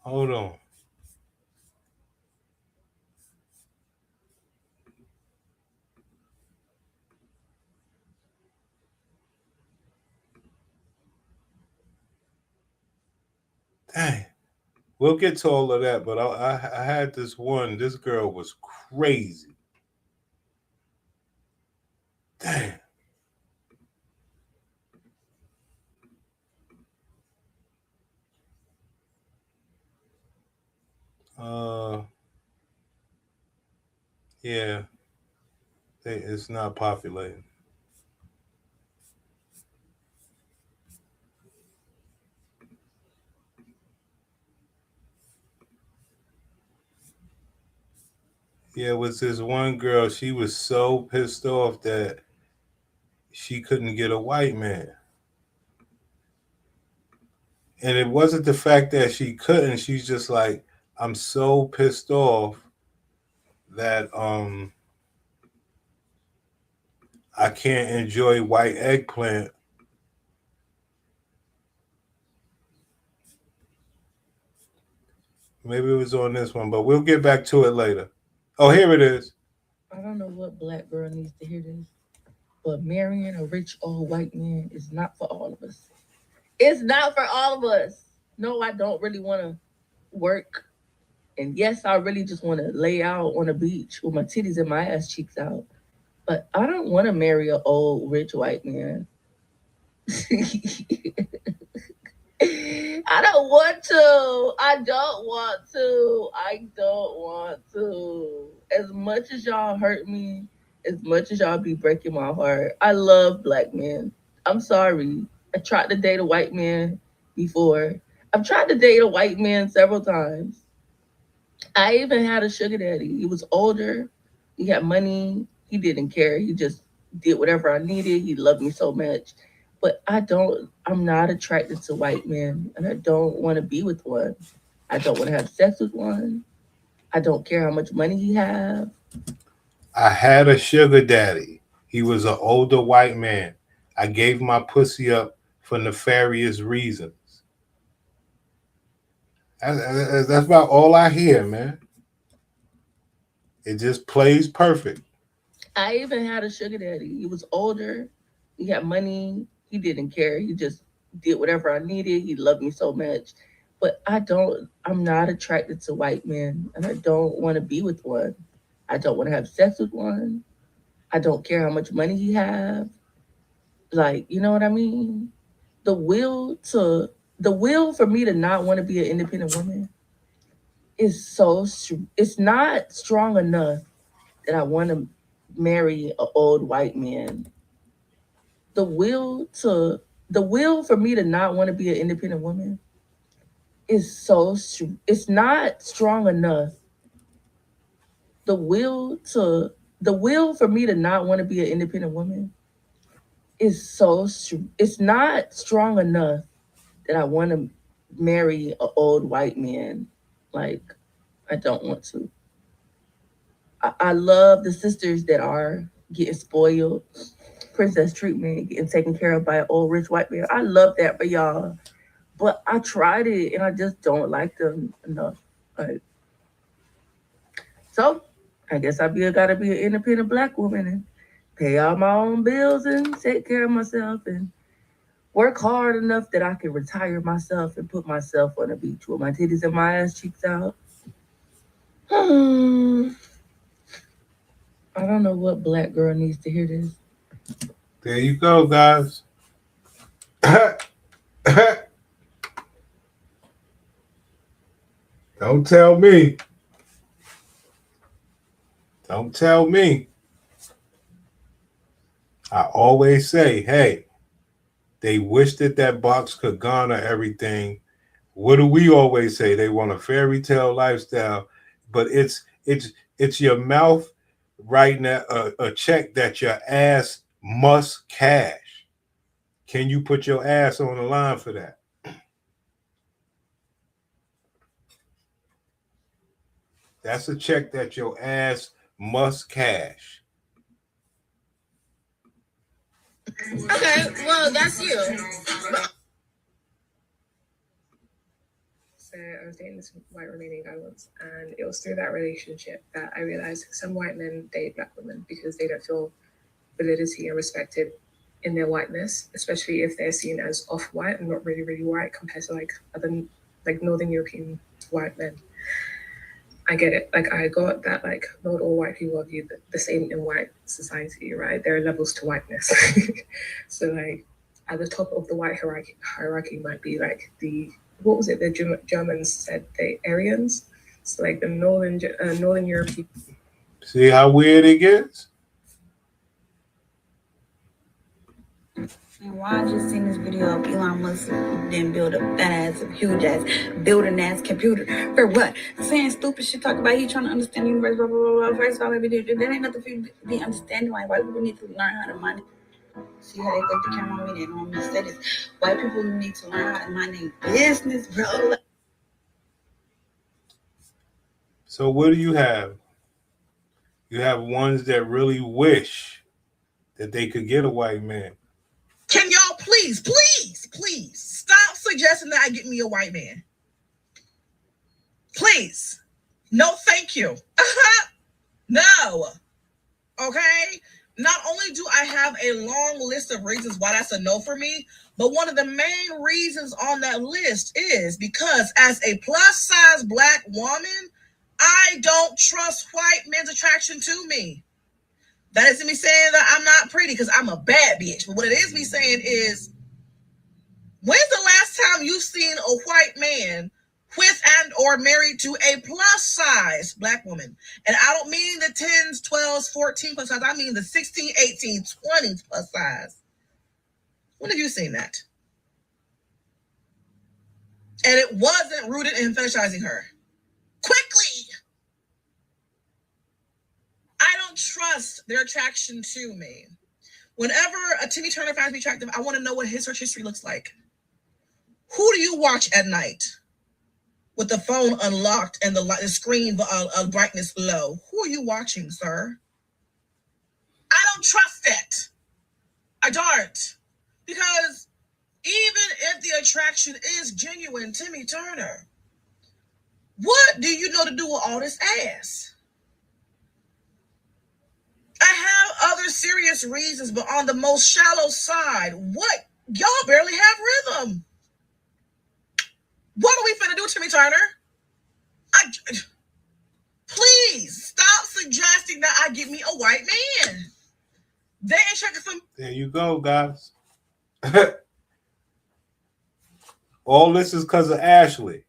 Speaker 5: Hold on. Dang. We'll get to all of that, but I had this one. This girl was crazy. Dang. Yeah, it's not populating. Yeah, it was this one girl. She was so pissed off that she couldn't get a white man. And it wasn't the fact that she couldn't. She's just like, I'm so pissed off that I can't enjoy white eggplant. Maybe it was on this one, but we'll get back to it later. Oh, here it is.
Speaker 20: I don't know what black girl needs to hear this, but marrying a rich old white man is not for all of us. It's not for all of us. No, I don't really want to work. And yes, I really just want to lay out on a beach with my titties and my ass cheeks out. But I don't want to marry an old rich white man. I don't want to. I don't want to. I don't want to. As much as y'all hurt me, as much as y'all be breaking my heart, I love black men. I'm sorry. I tried to date a white man before. I've tried to date a white man several times. I even had a sugar daddy. He was older. He had money. He didn't care. He just did whatever I needed. He loved me so much. But I'm not attracted to white men, and I don't want to be with one. I don't want to have sex with one. I don't care how much money he have.
Speaker 5: I had a sugar daddy. He was an older white man. I gave my pussy up for nefarious reasons. That's about all I hear, man. It just plays perfect.
Speaker 20: I even had a sugar daddy. He was older. He had money. He didn't care. He just did whatever I needed. He loved me so much. But I'm not attracted to white men, and I don't want to be with one. I don't want to have sex with one. I don't care how much money he have. Like, you know what I mean? The will for me to not want to be an independent woman it's not strong enough that I want to marry an old white man. The will for me to not want to be an independent woman it's not strong enough. The will for me to not want to be an independent woman it's not strong enough that I want to marry an old white man. Like, I don't want to. I love the sisters that are getting spoiled, princess treatment, getting taken care of by an old rich white man. I love that for y'all. But I tried it and I just don't like them enough. Like, so I guess gotta be an independent black woman and pay all my own bills and take care of myself and work hard enough that I can retire myself and put myself on the beach with my titties and my ass cheeks out. I don't know what black girl needs to hear this.
Speaker 5: There you go, guys. Don't tell me. Don't tell me. I always say, hey, they wish that box could garner everything. What do we always say? They want a fairy tale lifestyle, but it's your mouth writing a check that your ass must cash. Can you put your ass on the line for that? That's a check that your ass must cash.
Speaker 2: Okay, well, that's you.
Speaker 21: So I was dating this white Romanian guy once, and it was through that relationship that I realized some white men date black women because they don't feel validity and respected in their whiteness, especially if they're seen as off-white and not really, really white compared to like other like Northern European white men. I get it. Like, I got that, like, not all white people are viewed the same in white society, right? There are levels to whiteness. So, like, at the top of the white hierarchy might be, like, what was it? The Germans said the Aryans. So, like, the Northern European.
Speaker 5: See how weird it gets?
Speaker 3: And why I just seen this video of Elon Musk then build a fat ass, a huge ass, building ass computer. For what? Saying stupid shit, talk about he trying to understand the universe, blah, blah, blah, blah. First of all, there ain't nothing for you to be understanding. Like, white people need to learn how to mind. See how they put the camera on me? They don't want me to say this. White people need to learn how to mind their business, bro.
Speaker 5: So what do you have? You have ones that really wish that they could get a white man.
Speaker 18: Can y'all please stop suggesting that I get me a white man? Please. No, thank you. No. Okay? Not only do I have a long list of reasons why that's a no for me, but one of the main reasons on that list is because as a plus size black woman, I don't trust white men's attraction to me. That isn't me saying that I'm not pretty because I'm a bad bitch. But what it is me saying is, when's the last time you've seen a white man with and or married to a plus size black woman? And I don't mean the 10s, 12s, 14 plus size. I mean the 16, 18, 20s plus size. When have you seen that? And it wasn't rooted in fetishizing her. Quickly! I don't trust their attraction to me. Whenever a Timmy Turner finds me attractive, I want to know what his search history looks like. Who do you watch at night with the phone unlocked and the screen brightness low? Who are you watching, sir? I don't trust it. I don't. Because even if the attraction is genuine, Timmy Turner, what do you know to do with all this ass? I have other serious reasons, but on the most shallow side, what? Y'all barely have rhythm. What are we finna do, Timmy Turner? Please stop suggesting that I get me a white man. They ain't checking some.
Speaker 5: There you go, guys. All this is because of Ashlee.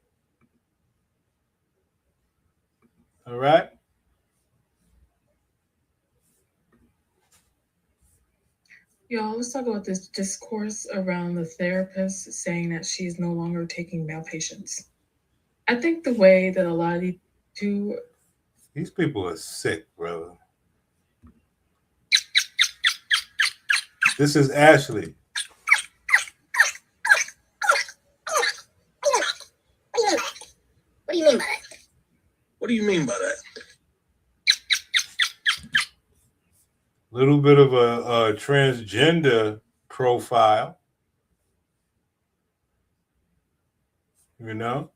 Speaker 5: All right?
Speaker 21: Y'all, let's talk about this discourse around the therapist saying that she's no longer taking male patients. I think the way that a lot of
Speaker 5: these people are sick, brother. This is Ashlee.
Speaker 13: What do you mean by that?
Speaker 22: What do you mean by that?
Speaker 5: Little bit of a transgender profile, you know.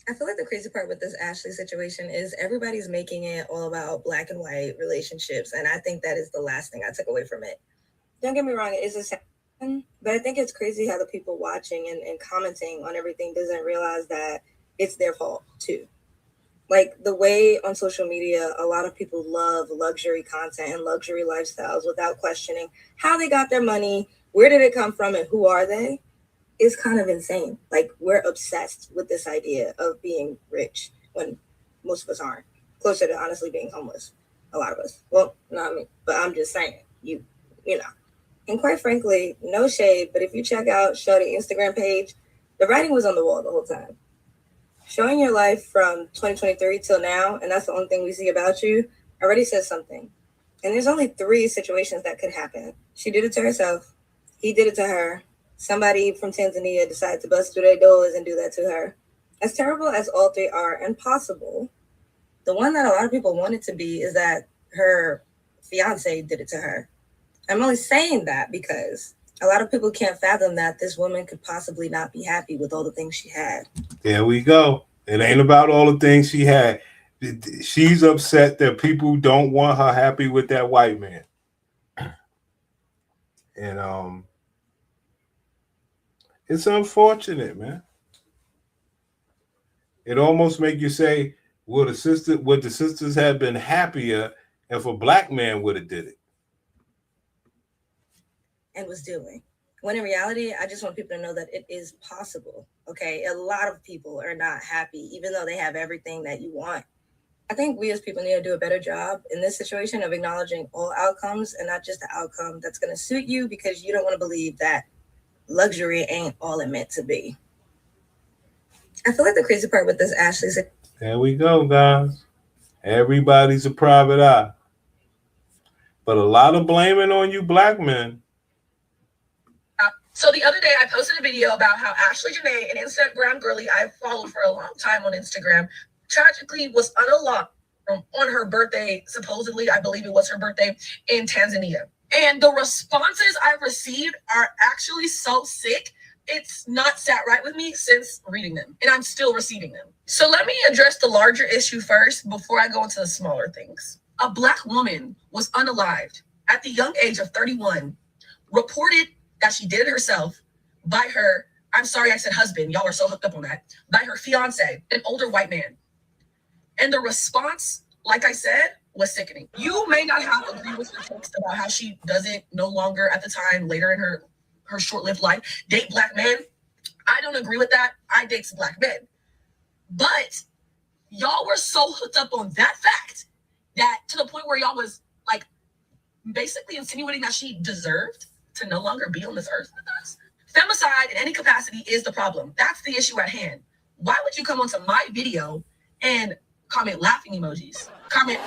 Speaker 4: I feel like the crazy part with this Ashlee situation is everybody's making it all about black and white relationships, and I think that is the last thing I took away from it. Don't get me wrong, it is a sad, but I think it's crazy how the people watching and commenting on everything doesn't realize that it's their fault too. Like the way on social media, a lot of people love luxury content and luxury lifestyles without questioning how they got their money, where did it come from, and who are they? It's kind of insane. Like we're obsessed with this idea of being rich when most of us aren't. Closer to honestly being homeless. A lot of us. Well, not me, but I'm just saying, you know. And quite frankly, no shade, but if you check out Shawty's Instagram page, the writing was on the wall the whole time. Showing your life from 2023 till now, and that's the only thing we see about you, already says something. And there's only 3 situations that could happen. She did it to herself. He did it to her. Somebody from Tanzania decided to bust through their doors and do that to her. As terrible as all 3 are and possible, the one that a lot of people want it to be is that her fiance did it to her. I'm only saying that because a lot of people can't fathom that this woman could possibly not be happy with all the things she had.
Speaker 5: There we go. It ain't about all the things she had. She's upset that people don't want her happy with that white man. And it's unfortunate, man. It almost make you say, would the sisters have been happier if a black man would have did it?
Speaker 4: And was doing.
Speaker 3: When in reality, I just want people to know that it is possible. Okay, a lot of people are not happy, even though they have everything that you want. I think we as people need to do a better job in this situation of acknowledging all outcomes and not just the outcome that's going to suit you, because you don't want to believe that luxury ain't all it meant to be. I feel like the crazy part with this Ashlee.
Speaker 5: There we go, guys. Everybody's a private eye. But a lot of blaming on you black men.
Speaker 2: So the other day I posted a video about how Ashlee Jenae, an Instagram girly I've followed for a long time on Instagram, tragically was unalived on her birthday, supposedly, I believe it was her birthday, in Tanzania. And the responses I've received are actually so sick. It's not sat right with me since reading them, and I'm still receiving them. So let me address the larger issue first before I go into the smaller things. A black woman was unalived at the young age of 31, reported that she did it herself by her, I'm sorry I said husband, y'all are so hooked up on that, by her fiance, an older white man. And the response, like I said, was sickening. You may not have agreed with her text about how she doesn't no longer at the time, later in her short-lived life, date black men. I don't agree with that. I date some black men. But y'all were so hooked up on that fact that to the point where y'all was like basically insinuating that she deserved to no longer be on this earth with us. Femicide in any capacity is the problem. That's the issue at hand. Why would you come onto my video and comment laughing emojis, comment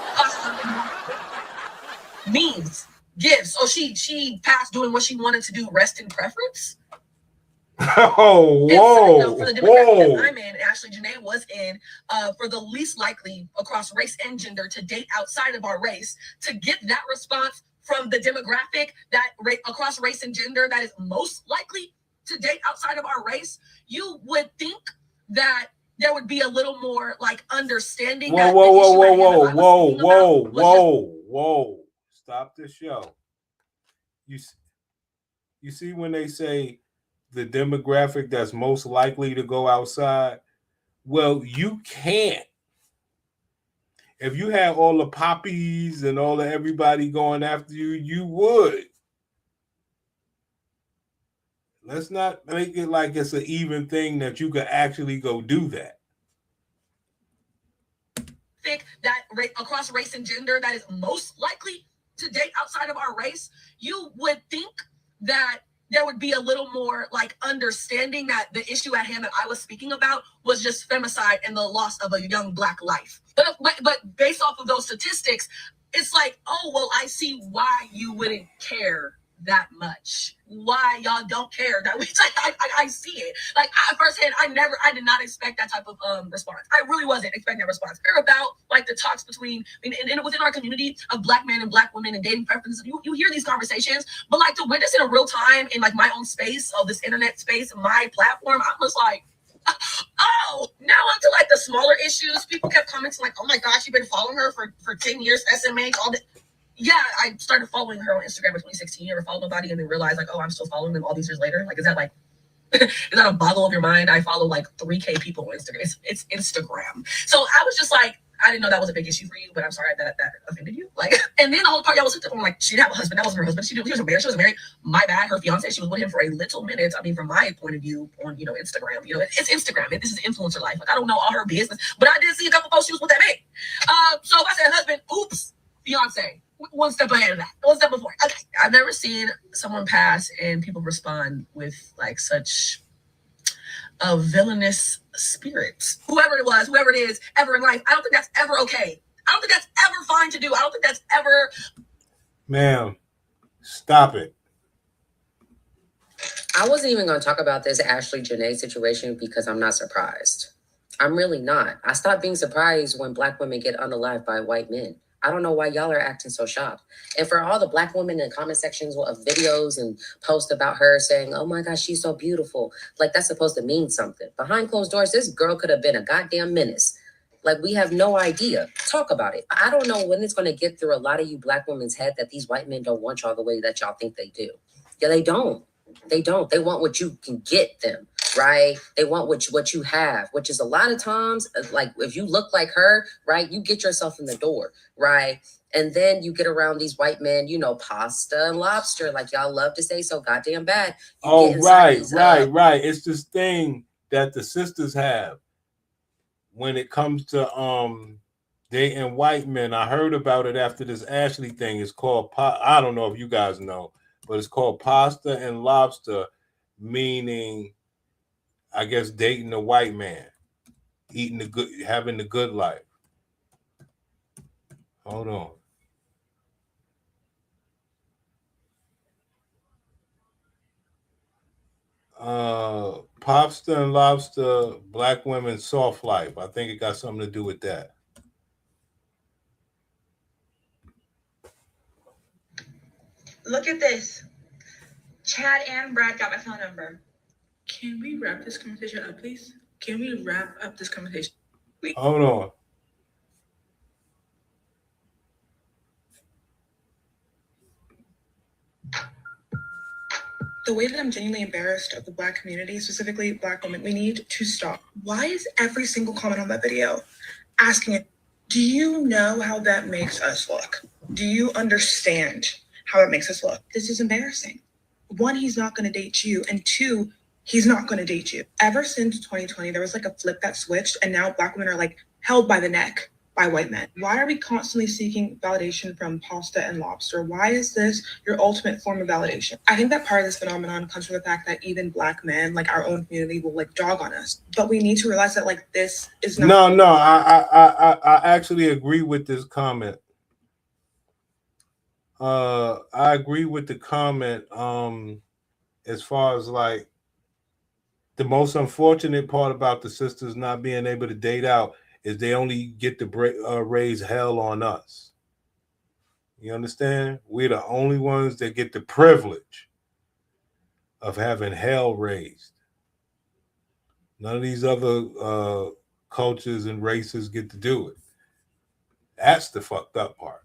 Speaker 2: memes, gifts? Oh, she passed doing what she wanted to do, rest in preference?
Speaker 5: Oh, whoa,
Speaker 2: For the demographic that I'm in, Ashlee Jenae was in, for the least likely across race and gender to date outside of our race, to get that response from the demographic that across race and gender that is most likely to date outside of our race, you would think that there would be a little more like understanding.
Speaker 5: Whoa. Stop the show. You see when they say the demographic that's most likely to go outside? Well, you can't. If you had all the poppies and all of everybody going after you, you would. Let's not make it like it's an even thing that you could actually go do that.
Speaker 2: That across race and gender that is most likely to date outside of our race, you would think that there would be a little more like understanding that the issue at hand that I was speaking about was just femicide and the loss of a young black life. But based off of those statistics, it's like, oh, well, I see why you wouldn't care that much. Why y'all don't care that much. I see it. Like firsthand, I did not expect that type of response. I really wasn't expecting that response. They're about like the talks between and within our community of black men and black women and dating preferences. You hear these conversations, but like to witness it in real time in like my own space of this internet space, my platform, I was like, oh, now onto like the smaller issues. People kept commenting like, oh my gosh, you've been following her for 10 years, SMH, all that. Yeah, I started following her on Instagram in 2016. You ever follow nobody and then realize like, oh, I'm still following them all these years later? Like, is that like, is that a boggle of your mind? I follow like 3K people on Instagram. It's Instagram. So I was just like, I didn't know that was a big issue for you, but I'm sorry that offended you. Like, and then the whole part y'all was hooked up on like, she didn't have a husband. That wasn't her husband. She was married. My bad. Her fiance, she was with him for a little minute. I mean, from my point of view on, Instagram, it's Instagram. This is influencer life. Like, I don't know all her business, but I did see a couple posts she was with that man. So if I said husband, oops, fiance. One step ahead of that. One step before. Okay. I've never seen someone pass and people respond with like such a villainous spirit. Whoever it is, ever in life. I don't think that's ever okay. I don't think that's ever fine to do. I don't think that's ever.
Speaker 5: Ma'am, stop it.
Speaker 6: I wasn't even going to talk about this Ashlee Jenae situation because I'm not surprised. I'm really not. I stopped being surprised when black women get unalived by white men. I don't know why y'all are acting so shocked. And for all the black women in the comment sections of videos and posts about her saying, oh my gosh, she's so beautiful. Like that's supposed to mean something. Behind closed doors, this girl could have been a goddamn menace. Like we have no idea. Talk about it. I don't know when it's going to get through a lot of you black women's head that these white men don't want y'all the way that y'all think they do. Yeah, they don't. They don't. They want what you can get them. Right? They want what you have, which is a lot of times, like if you look like her, right, you get yourself in the door, right? And then you get around these white men, you know, pasta and lobster, like y'all love to say so goddamn bad.
Speaker 5: Oh, right. It's this thing that the sisters have when it comes to dating white men. I heard about it after this Ashlee thing. It's called I don't know if you guys know, but it's called pasta and lobster, meaning I guess dating a white man, eating the good, having the good life. Hold on. Pasta and lobster, black women soft life. I think it got something to do with that.
Speaker 7: Look at this. Chad and Brad got my phone number.
Speaker 12: Can we wrap this conversation up, please? Can we wrap up this conversation? Please?
Speaker 5: Hold on.
Speaker 8: The way that I'm genuinely embarrassed of the Black community, specifically Black women, we need to stop. Why is every single comment on that video asking it, do you know how that makes us look? Do you understand how it makes us look? This is embarrassing. One, he's not going to date you. And two, he's not going to date you. Ever since 2020, there was like a flip that switched. And now Black women are like held by the neck by white men. Why are we constantly seeking validation from pasta and lobster? Why is this your ultimate form of validation? I think that part of this phenomenon comes from the fact that even Black men, like our own community, will like dog on us. But we need to realize that like this is not.
Speaker 5: No, I actually agree with this comment. I agree with the comment. As far as like the most unfortunate part about the sisters not being able to date out is they only get to raise hell on us. You understand? We're the only ones that get the privilege of having hell raised. None of these other cultures and races get to do it. That's the fucked up part.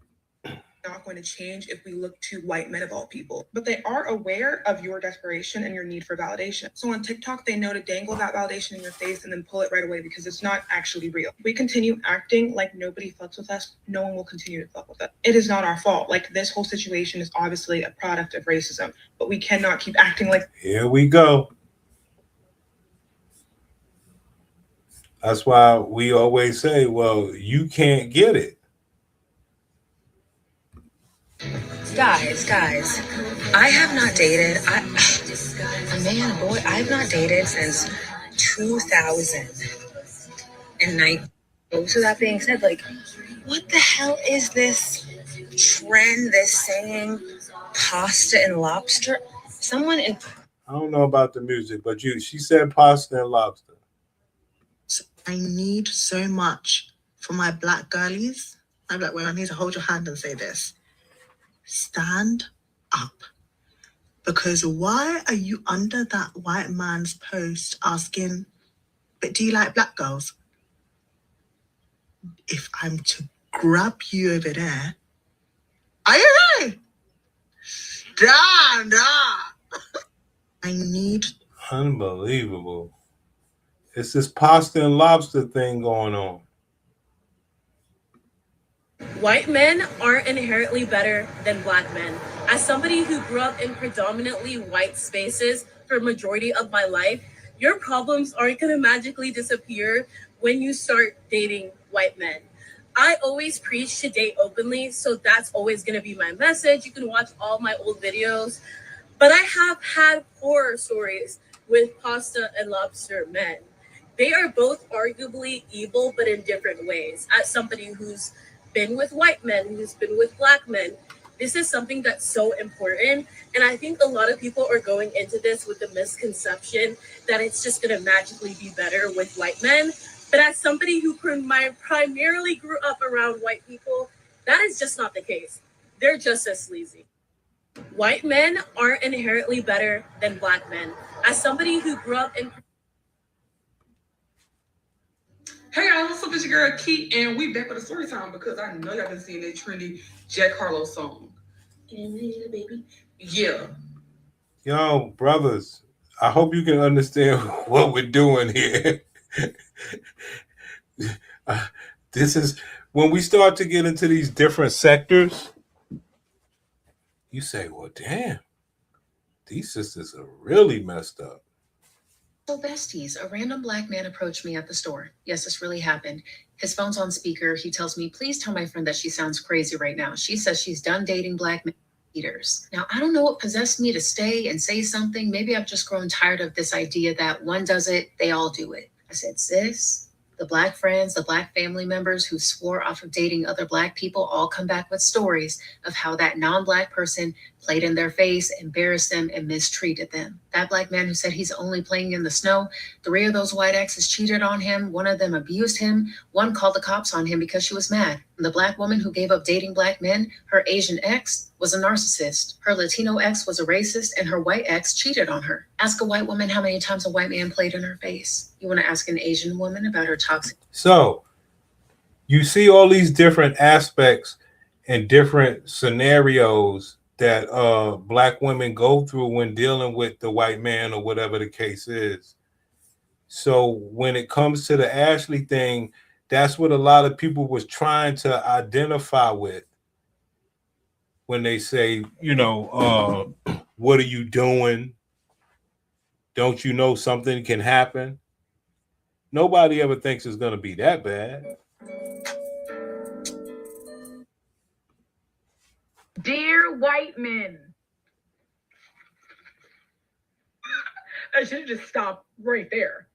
Speaker 8: Not going to change if we look to white men of all people, but they are aware of your desperation and your need for validation. So on TikTok, they know to dangle that validation in your face and then pull it right away because it's not actually real. If we continue acting like nobody fucks with us, no one will continue to fuck with us. It is not our fault. Like this whole situation is obviously a product of racism, but we cannot keep acting like.
Speaker 5: Here we go. That's why we always say, well, you can't get it.
Speaker 4: Guys, I have not dated. I've not dated since 2009. So that being said, like, what the hell is this trend? This saying, pasta and lobster. I
Speaker 5: don't know about the music, but she said pasta and lobster.
Speaker 11: I need so much for my Black girlies. My Black women, I need to hold your hand and say this. Stand up. Because why are you under that white man's post asking, but do you like Black girls? If I'm to grab you over there, are you ready? Stand up. I need.
Speaker 5: Unbelievable. It's this pasta and lobster thing going on.
Speaker 23: White men aren't inherently better than Black men. As somebody who grew up in predominantly white spaces for a majority of my life, your problems aren't going to magically disappear when you start dating white men. I always preach to date openly, so that's always going to be my message. You can watch all my old videos, but I have had horror stories with pasta and lobster men. They are both arguably evil, but in different ways. As somebody who's been with white men, who's been with Black men, this is something that's so important. And I think a lot of people are going into this with the misconception that it's just going to magically be better with white men. But as somebody who primarily grew up around white people, that is just not the case. They're just as sleazy. White men aren't inherently better than Black men. As somebody who grew up in...
Speaker 24: Hey y'all, what's up? It's your girl Keith, and we back with a story time because I know y'all been seeing that trendy Jack Harlow song. Baby. Yeah.
Speaker 5: Yo, brothers, I hope you can understand what we're doing here. This is when we start to get into these different sectors, you say, well, damn, these sisters are really messed up.
Speaker 4: So besties, a random black man approached me at the store. Yes, this really happened. His phone's on speaker. He tells me, please tell my friend that she sounds crazy right now. She says she's done dating black men eaters. Now, I don't know what possessed me to stay and say something. Maybe I've just grown tired of this idea that one does it, they all do it. I said, sis, the black friends, the black family members who swore off of dating other black people all come back with stories of how that non-black person played in their face, embarrassed them, and mistreated them. That black man who said he's only playing in the snow, 3 of those white exes cheated on him. 1 of them abused him. 1 called the cops on him because she was mad. And the black woman who gave up dating black men, her Asian ex was a narcissist. Her Latino ex was a racist, and her white ex cheated on her. Ask a white woman how many times a white man played in her face. You want to ask an Asian woman about her toxic.
Speaker 5: So you see all these different aspects and different scenarios that black women go through when dealing with the white man or whatever the case is. So when it comes to the Ashlee thing, that's what a lot of people was trying to identify with when they say, what are you doing? Don't you know something can happen? Nobody ever thinks it's going to be that bad.
Speaker 12: Dear white men. I should have just stopped right there.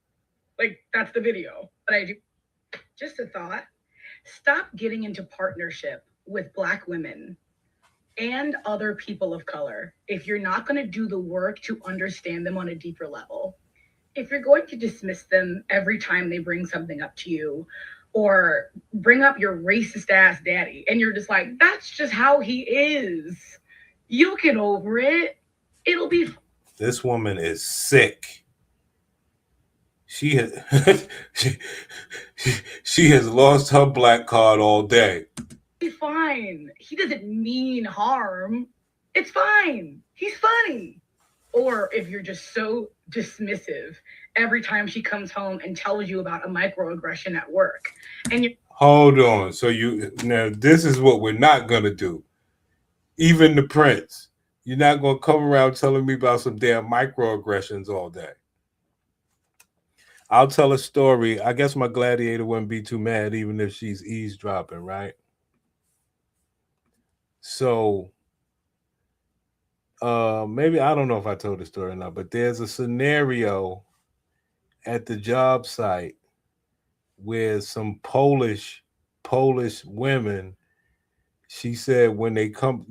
Speaker 12: Like, that's the video. But I do. Just a thought. Stop getting into partnership with black women and other people of color if you're not going to do the work to understand them on a deeper level. If you're going to dismiss them every time they bring something up to you or bring up your racist ass daddy and you're just like, that's just how he is. You'll get over it. It'll be.
Speaker 5: This woman is sick. She has, she has lost her black card all day.
Speaker 12: Be fine. He doesn't mean harm. It's fine. He's funny. Or if you're just so dismissive every time she comes home and tells you about a microaggression at work. And you
Speaker 5: hold on. So now this is what we're not gonna do. Even the prince. You're not gonna come around telling me about some damn microaggressions all day. I'll tell a story. I guess my gladiator wouldn't be too mad even if she's eavesdropping, right? So maybe, I don't know if I told the story or not, but there's a scenario at the job site where some Polish women, she said when they come,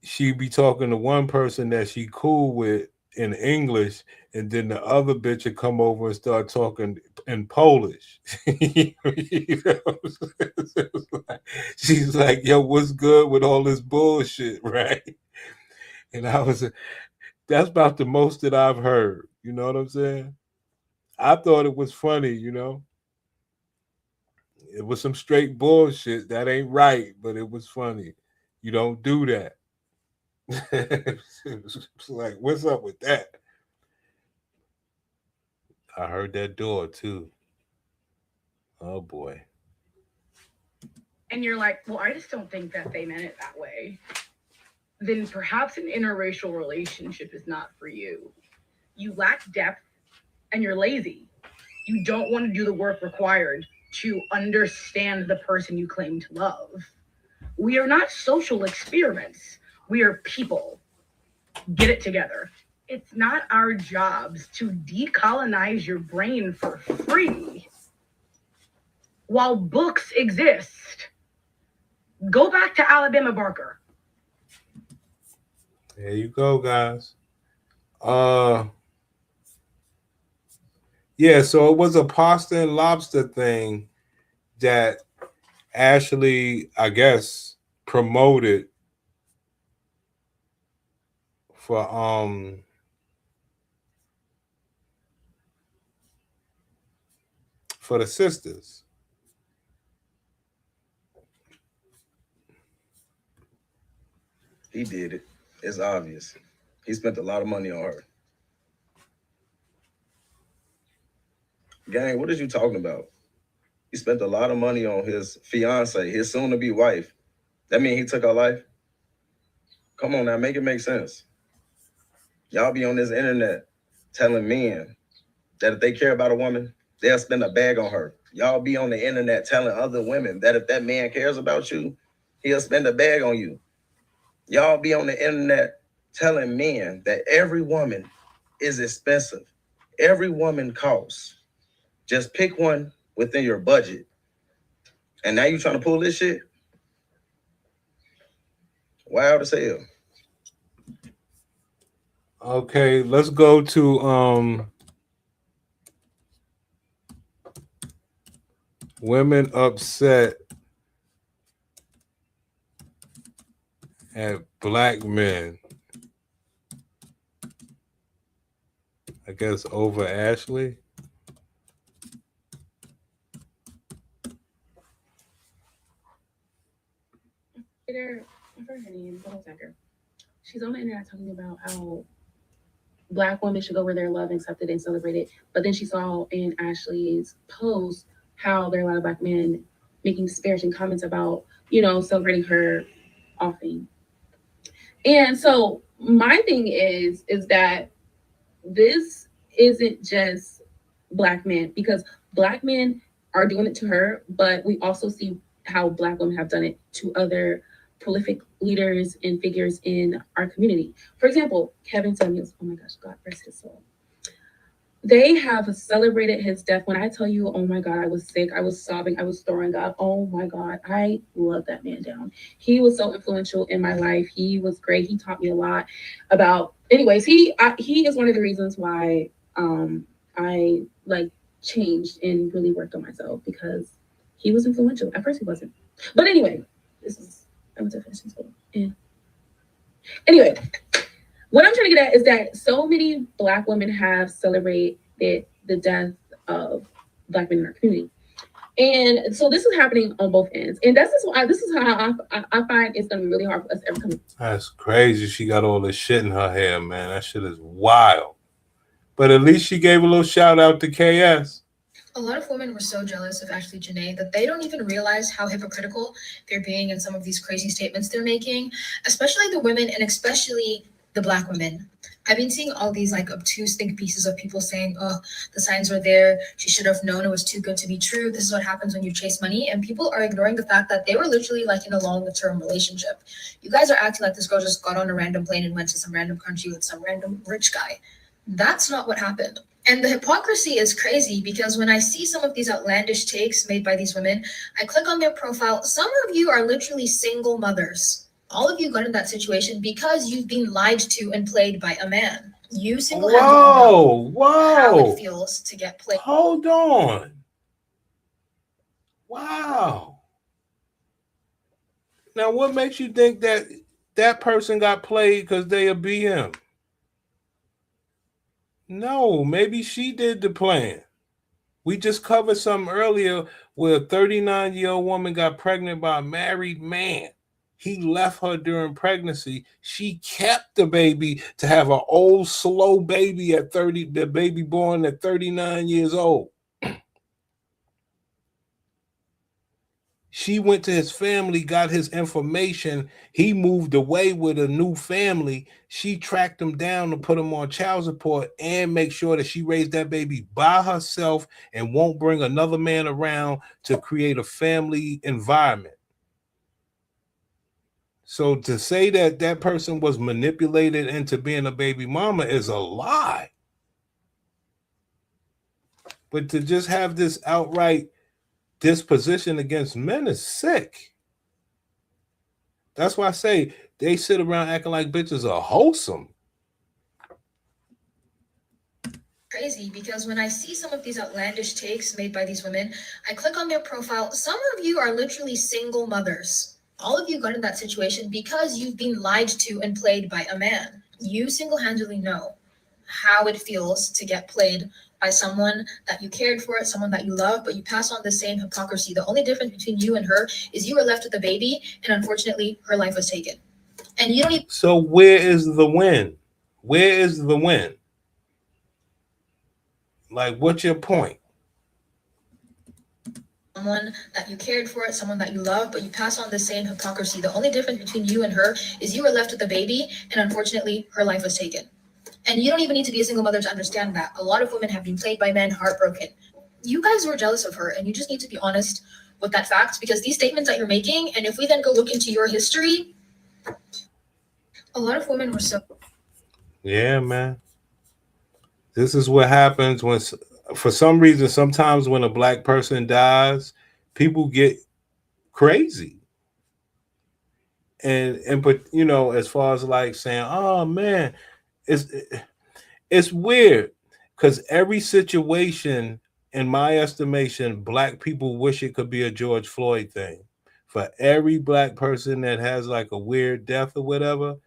Speaker 5: she'd be talking to one person that she cool with in English, and then the other bitch would come over and start talking in Polish. She's like, yo, what's good with all this bullshit, right? And that's about the most that I've heard. You know what I'm saying? I thought it was funny, It was some straight bullshit. That ain't right, but it was funny. You don't do that. It's like, what's up with that? I heard that door too. Oh boy.
Speaker 12: and you're like, well, I just don't think that they meant it that way. Then perhaps an interracial relationship is not for you. You lack depth and you're lazy. You don't want to do the work required to understand the person you claim to love. We are not social experiments. We are people. Get it together. It's not our jobs to decolonize your brain for free while books exist. Go back to Alabama Barker.
Speaker 5: There you go, guys. Yeah, so it was a pasta and lobster thing that Ashlee, I guess, promoted for the sisters.
Speaker 1: He did it. It's obvious. He spent a lot of money on her. Gang, what is you talking about? He spent a lot of money on his fiance, his soon-to-be wife. That mean he took her life? Come on now, make it make sense. Y'all be on this internet telling men that if they care about a woman, they'll spend a bag on her. Y'all be on the internet telling other women that if that man cares about you, he'll spend a bag on you. Y'all be on the internet telling men that every woman is expensive. Every woman costs. Just pick one within your budget. And now you trying to pull this shit? Wild as hell.
Speaker 5: Okay, let's go to women upset at black men. I guess over Ashlee.
Speaker 23: I forgot her name. Hold on a second. She's on the internet talking about how Black women should go where they're loved, accepted, and celebrated. But then she saw in Ashlee's post how there are a lot of Black men making disparaging comments about, celebrating her offing. And so my thing is that this isn't just Black men, because Black men are doing it to her, but we also see how Black women have done it to other prolific leaders and figures in our community. For example, Kevin Samuels, oh my gosh, God rest his soul. They have celebrated his death. When I tell you, oh my God, I was sick, I was sobbing, I was throwing up. Oh my God, I love that man down. He was so influential in my life. He was great. He taught me a lot about, anyways, he is one of the reasons why I changed and really worked on myself, because he was influential. At first he wasn't. But anyway, I went to finishing school. Yeah. Anyway, what I'm trying to get at is that so many Black women have celebrated the death of Black men in our community. And so this is happening on both ends. And this is how I find it's going to be really hard for us to ever come.
Speaker 5: That's crazy. She got all this shit in her hair, man. That shit is wild. But at least she gave a little shout out to KS.
Speaker 4: A lot of women were so jealous of Ashlee Jenae that they don't even realize how hypocritical they're being in some of these crazy statements they're making, especially the women and especially the Black women. I've been seeing all these obtuse think pieces of people saying, oh, the signs were there. She should have known it was too good to be true. This is what happens when you chase money. And people are ignoring the fact that they were literally in a long-term relationship. You guys are acting like this girl just got on a random plane and went to some random country with some random rich guy. That's not what happened. And the hypocrisy is crazy, because when I see some of these outlandish takes made by these women, I click on their profile. Some of you are literally single mothers. All of you got in that situation because you've been lied to and played by a man. You single-handedly know how it feels to get played.
Speaker 5: Hold on. Wow. Now, what makes you think that that person got played because they a BM? No, maybe she did the plan. We just covered something earlier where a 39-year-old woman got pregnant by a married man. He left her during pregnancy. She kept the baby to have an old, slow baby at 30, the baby born at 39 years old. She went to his family, got his information. He moved away with a new family. She tracked him down to put him on child support and make sure that she raised that baby by herself and won't bring another man around to create a family environment. So to say that that person was manipulated into being a baby mama is a lie. But to just have this outright disposition against men is sick. That's why I say they sit around acting like bitches are wholesome.
Speaker 4: Crazy, because when I see some of these outlandish takes made by these women, I click on their profile. Some of you are literally single mothers. All of you got in that situation because you've been lied to and played by a man. You single-handedly know how it feels to get played by someone that you cared for, someone that you love, but you pass on the same hypocrisy. The only difference between you and her is you were left with a baby, and unfortunately, her life was taken. And you don't even...
Speaker 5: So where is the win? Where is the win? Like, what's your point?
Speaker 4: someone that you cared for, someone that you love, but you pass on the same hypocrisy. The only difference between you and her is you were left with a baby, and unfortunately, her life was taken. And you don't even need to be a single mother to understand that. A lot of women have been played by men, heartbroken. You guys were jealous of her, and you just need to be honest with that fact, because these statements that you're making, and if we then go look into your history, a lot of women were so.
Speaker 5: Yeah, man. This is what happens when, for some reason, sometimes when a black person dies, people get crazy. But you know, as far as like saying, "Oh man," it's weird because every situation, in my estimation, black people wish it could be a George Floyd thing. For every black person that has like a weird death or whatever,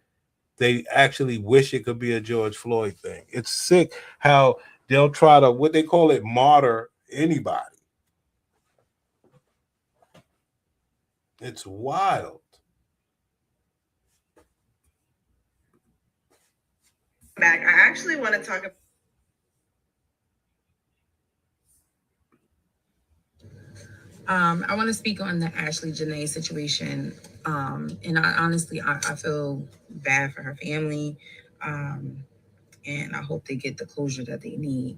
Speaker 5: they actually wish it could be a George Floyd thing. It's sick how they'll try to, what they call it, martyr anybody. It's wild.
Speaker 19: Back, I actually want to talk about.
Speaker 9: I want to speak on the Ashlee Jenae situation. And I honestly, I feel bad for her family. And I hope they get the closure that they need.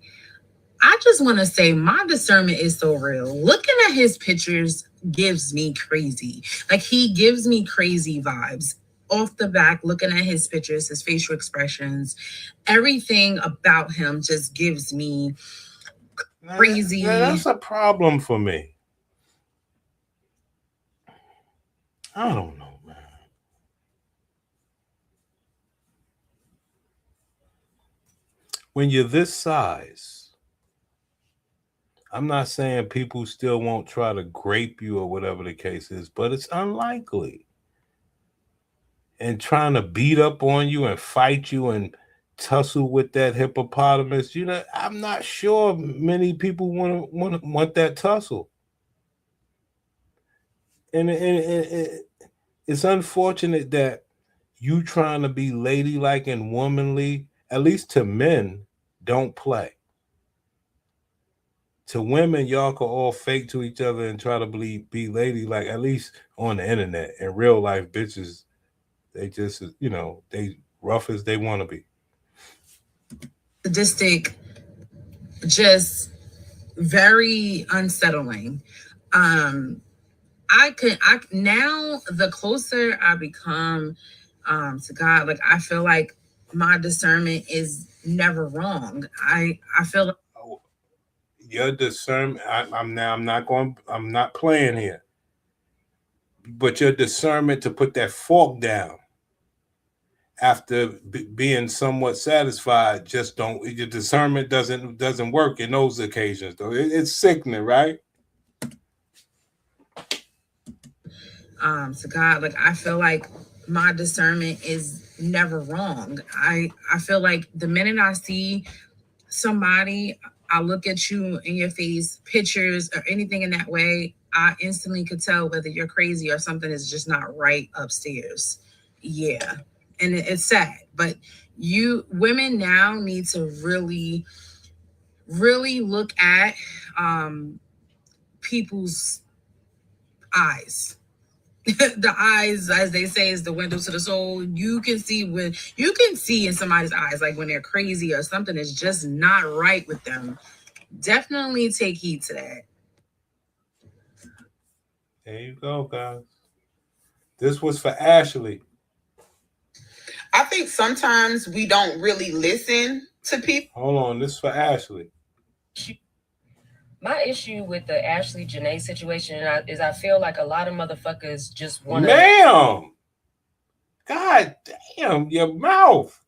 Speaker 9: I just want to say my discernment is so real. Looking at his pictures gives me crazy. Like, he gives me crazy vibes. Off the back, looking at his pictures, his facial expressions, everything about him just gives me crazy.
Speaker 5: That's a problem for me. I don't know, man. When you're this size, I'm not saying people still won't try to grape you or whatever the case is, but it's unlikely. And trying to beat up on you and fight you and tussle with that hippopotamus, you know, I'm not sure many people want that tussle. And it's unfortunate that you trying to be ladylike and womanly, at least to men, don't play. To women, y'all can all fake to each other and try to be ladylike, at least on the internet. In real life, bitches, they just, you know, they rough as they want to be.
Speaker 9: Sadistic, just very unsettling. Now the closer I become to God, like, I feel like my discernment is never wrong. I feel like
Speaker 5: Your discernment, I'm not playing here. But your discernment to put that fork down after being somewhat satisfied, just don't. Your discernment doesn't work in those occasions, though. It's sickening, right?
Speaker 9: To God, like, I feel like my discernment is never wrong. I feel like the minute I see somebody, I look at you in your face, pictures or anything in that way, I instantly could tell whether you're crazy or something is just not right upstairs. Yeah. And it's sad, but women now need to really, really look at people's eyes. The eyes, as they say, is the window to the soul. You can see in somebody's eyes, like when they're crazy or something is just not right with them. Definitely take heed to that.
Speaker 5: There you go, guys. This was for Ashlee.
Speaker 10: I think sometimes we don't really listen to people.
Speaker 5: Hold on, this is for Ashlee.
Speaker 6: My issue with the Ashlee Jenae situation is I feel like a lot of motherfuckers just want to.
Speaker 5: Ma'am! God damn, your mouth.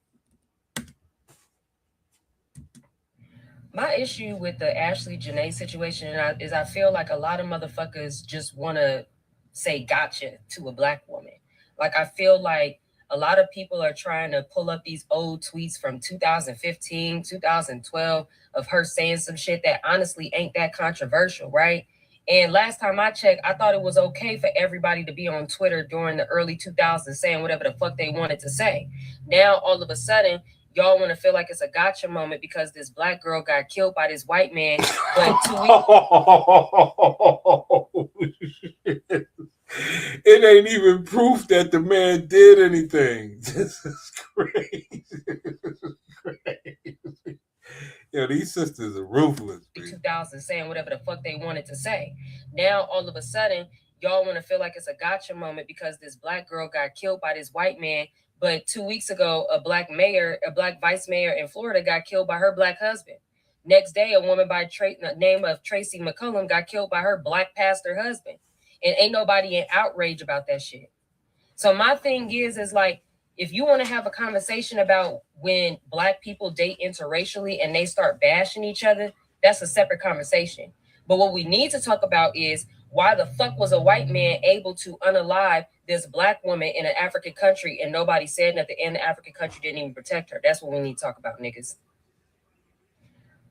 Speaker 6: My issue with the Ashlee Jenae situation is I feel like a lot of motherfuckers just want to say gotcha to a black woman. Like, I feel like a lot of people are trying to pull up these old tweets from 2015, 2012 of her saying some shit that honestly ain't that controversial, right? And last time I checked, I thought it was okay for everybody to be on Twitter during the early 2000s saying whatever the fuck they wanted to say. Now, all of a sudden, y'all want to feel like it's a gotcha moment because this black girl got killed by this white man, but 2 weeks.
Speaker 5: It ain't even proof that the man did anything. This is crazy. Yo, these sisters are ruthless.
Speaker 6: 2000 saying whatever the fuck they wanted to say. Now all of a sudden, y'all want to feel like it's a gotcha moment because this black girl got killed by this white man. But 2 weeks ago, a black vice mayor in Florida got killed by her black husband. Next day, a woman by the name of Tracy McCullum got killed by her black pastor husband. And ain't nobody in outrage about that shit. So my thing is like, if you want to have a conversation about when black people date interracially and they start bashing each other, that's a separate conversation. But what we need to talk about is why the fuck was a white man able to unalive this black woman in an African country and nobody said nothing, and the African country didn't even protect her? That's what we need to talk about, niggas.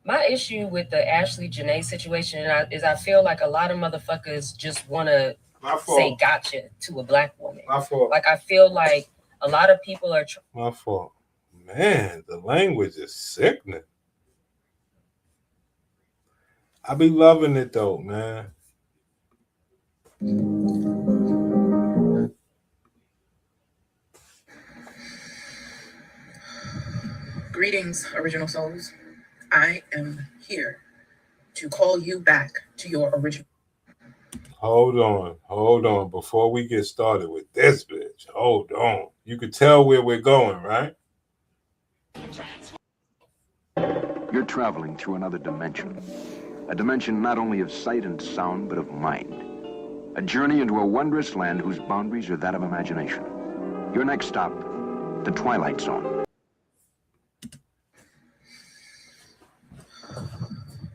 Speaker 6: My issue with the Ashlee Jenae situation is I feel like a lot of motherfuckers just want to say gotcha to a black woman.
Speaker 5: My fault.
Speaker 6: Like, I feel like a lot of people are...
Speaker 5: My fault. Man, the language is sickening. I be loving it though, man.
Speaker 8: Greetings, original souls. I am here to call you back to your original.
Speaker 5: Hold on. Before we get started with this bitch, hold on. You can tell where we're going, right?
Speaker 14: You're traveling through another dimension. A dimension not only of sight and sound, but of mind. A journey into a wondrous land whose boundaries are that of imagination. Your next stop, the Twilight Zone.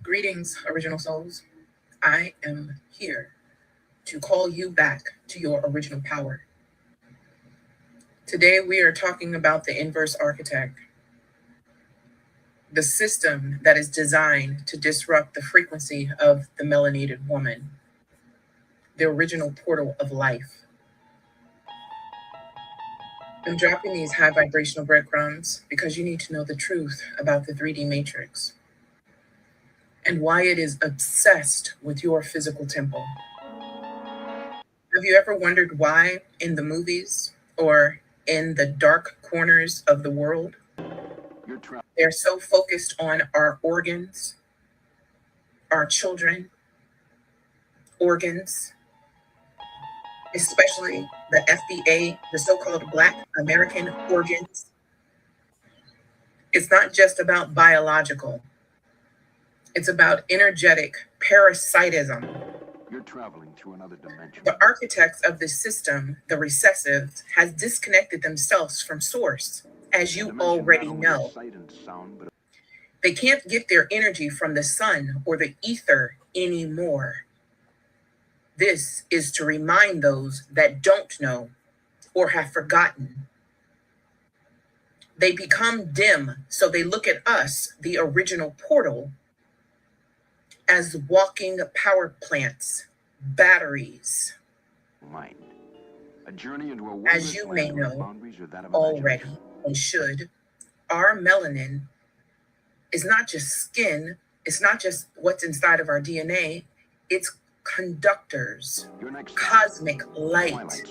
Speaker 8: Greetings, original souls. I am here to call you back to your original power. Today we are talking about the inverse architect, the system that is designed to disrupt the frequency of the melanated woman, the original portal of life. I'm dropping these high vibrational breadcrumbs because you need to know the truth about the 3D matrix and why it is obsessed with your physical temple. Have you ever wondered why in the movies or in the dark corners of the world, they're so focused on our organs, our children, organs, especially the FBA, the so-called Black American organs? It's not just about biological. It's about energetic parasitism.
Speaker 14: You're traveling through another dimension.
Speaker 8: The architects of this system, the recessives, has disconnected themselves from source, as you already know. They can't get their energy from the sun or the ether anymore. This is to remind those that don't know or have forgotten. They become dim, so they look at us, the original portal, as walking power plants, batteries.
Speaker 14: Mind. A journey into a
Speaker 8: as you may know already and should, our melanin is not just skin, it's not just what's inside of our DNA, it's conductors, cosmic light.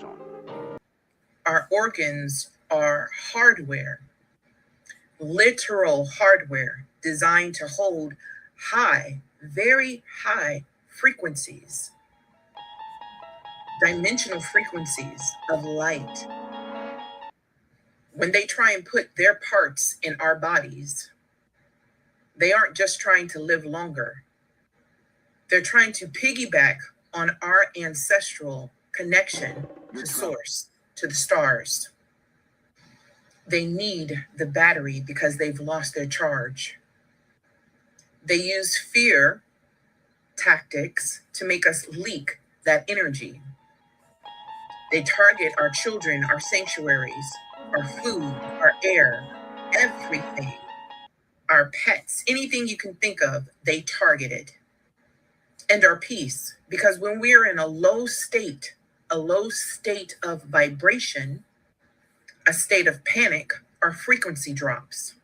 Speaker 8: Our organs are hardware, literal hardware designed to hold high, very high frequencies, dimensional frequencies of light. When they try and put their parts in our bodies, they aren't just trying to live longer. They're trying to piggyback on our ancestral connection to source, to the stars. They need the battery because they've lost their charge. They use fear tactics to make us leak that energy. They target our children, our sanctuaries, our food, our air, everything, our pets, anything you can think of, they target it. And our peace, because when we're in a low state of vibration, a state of panic, our frequency drops.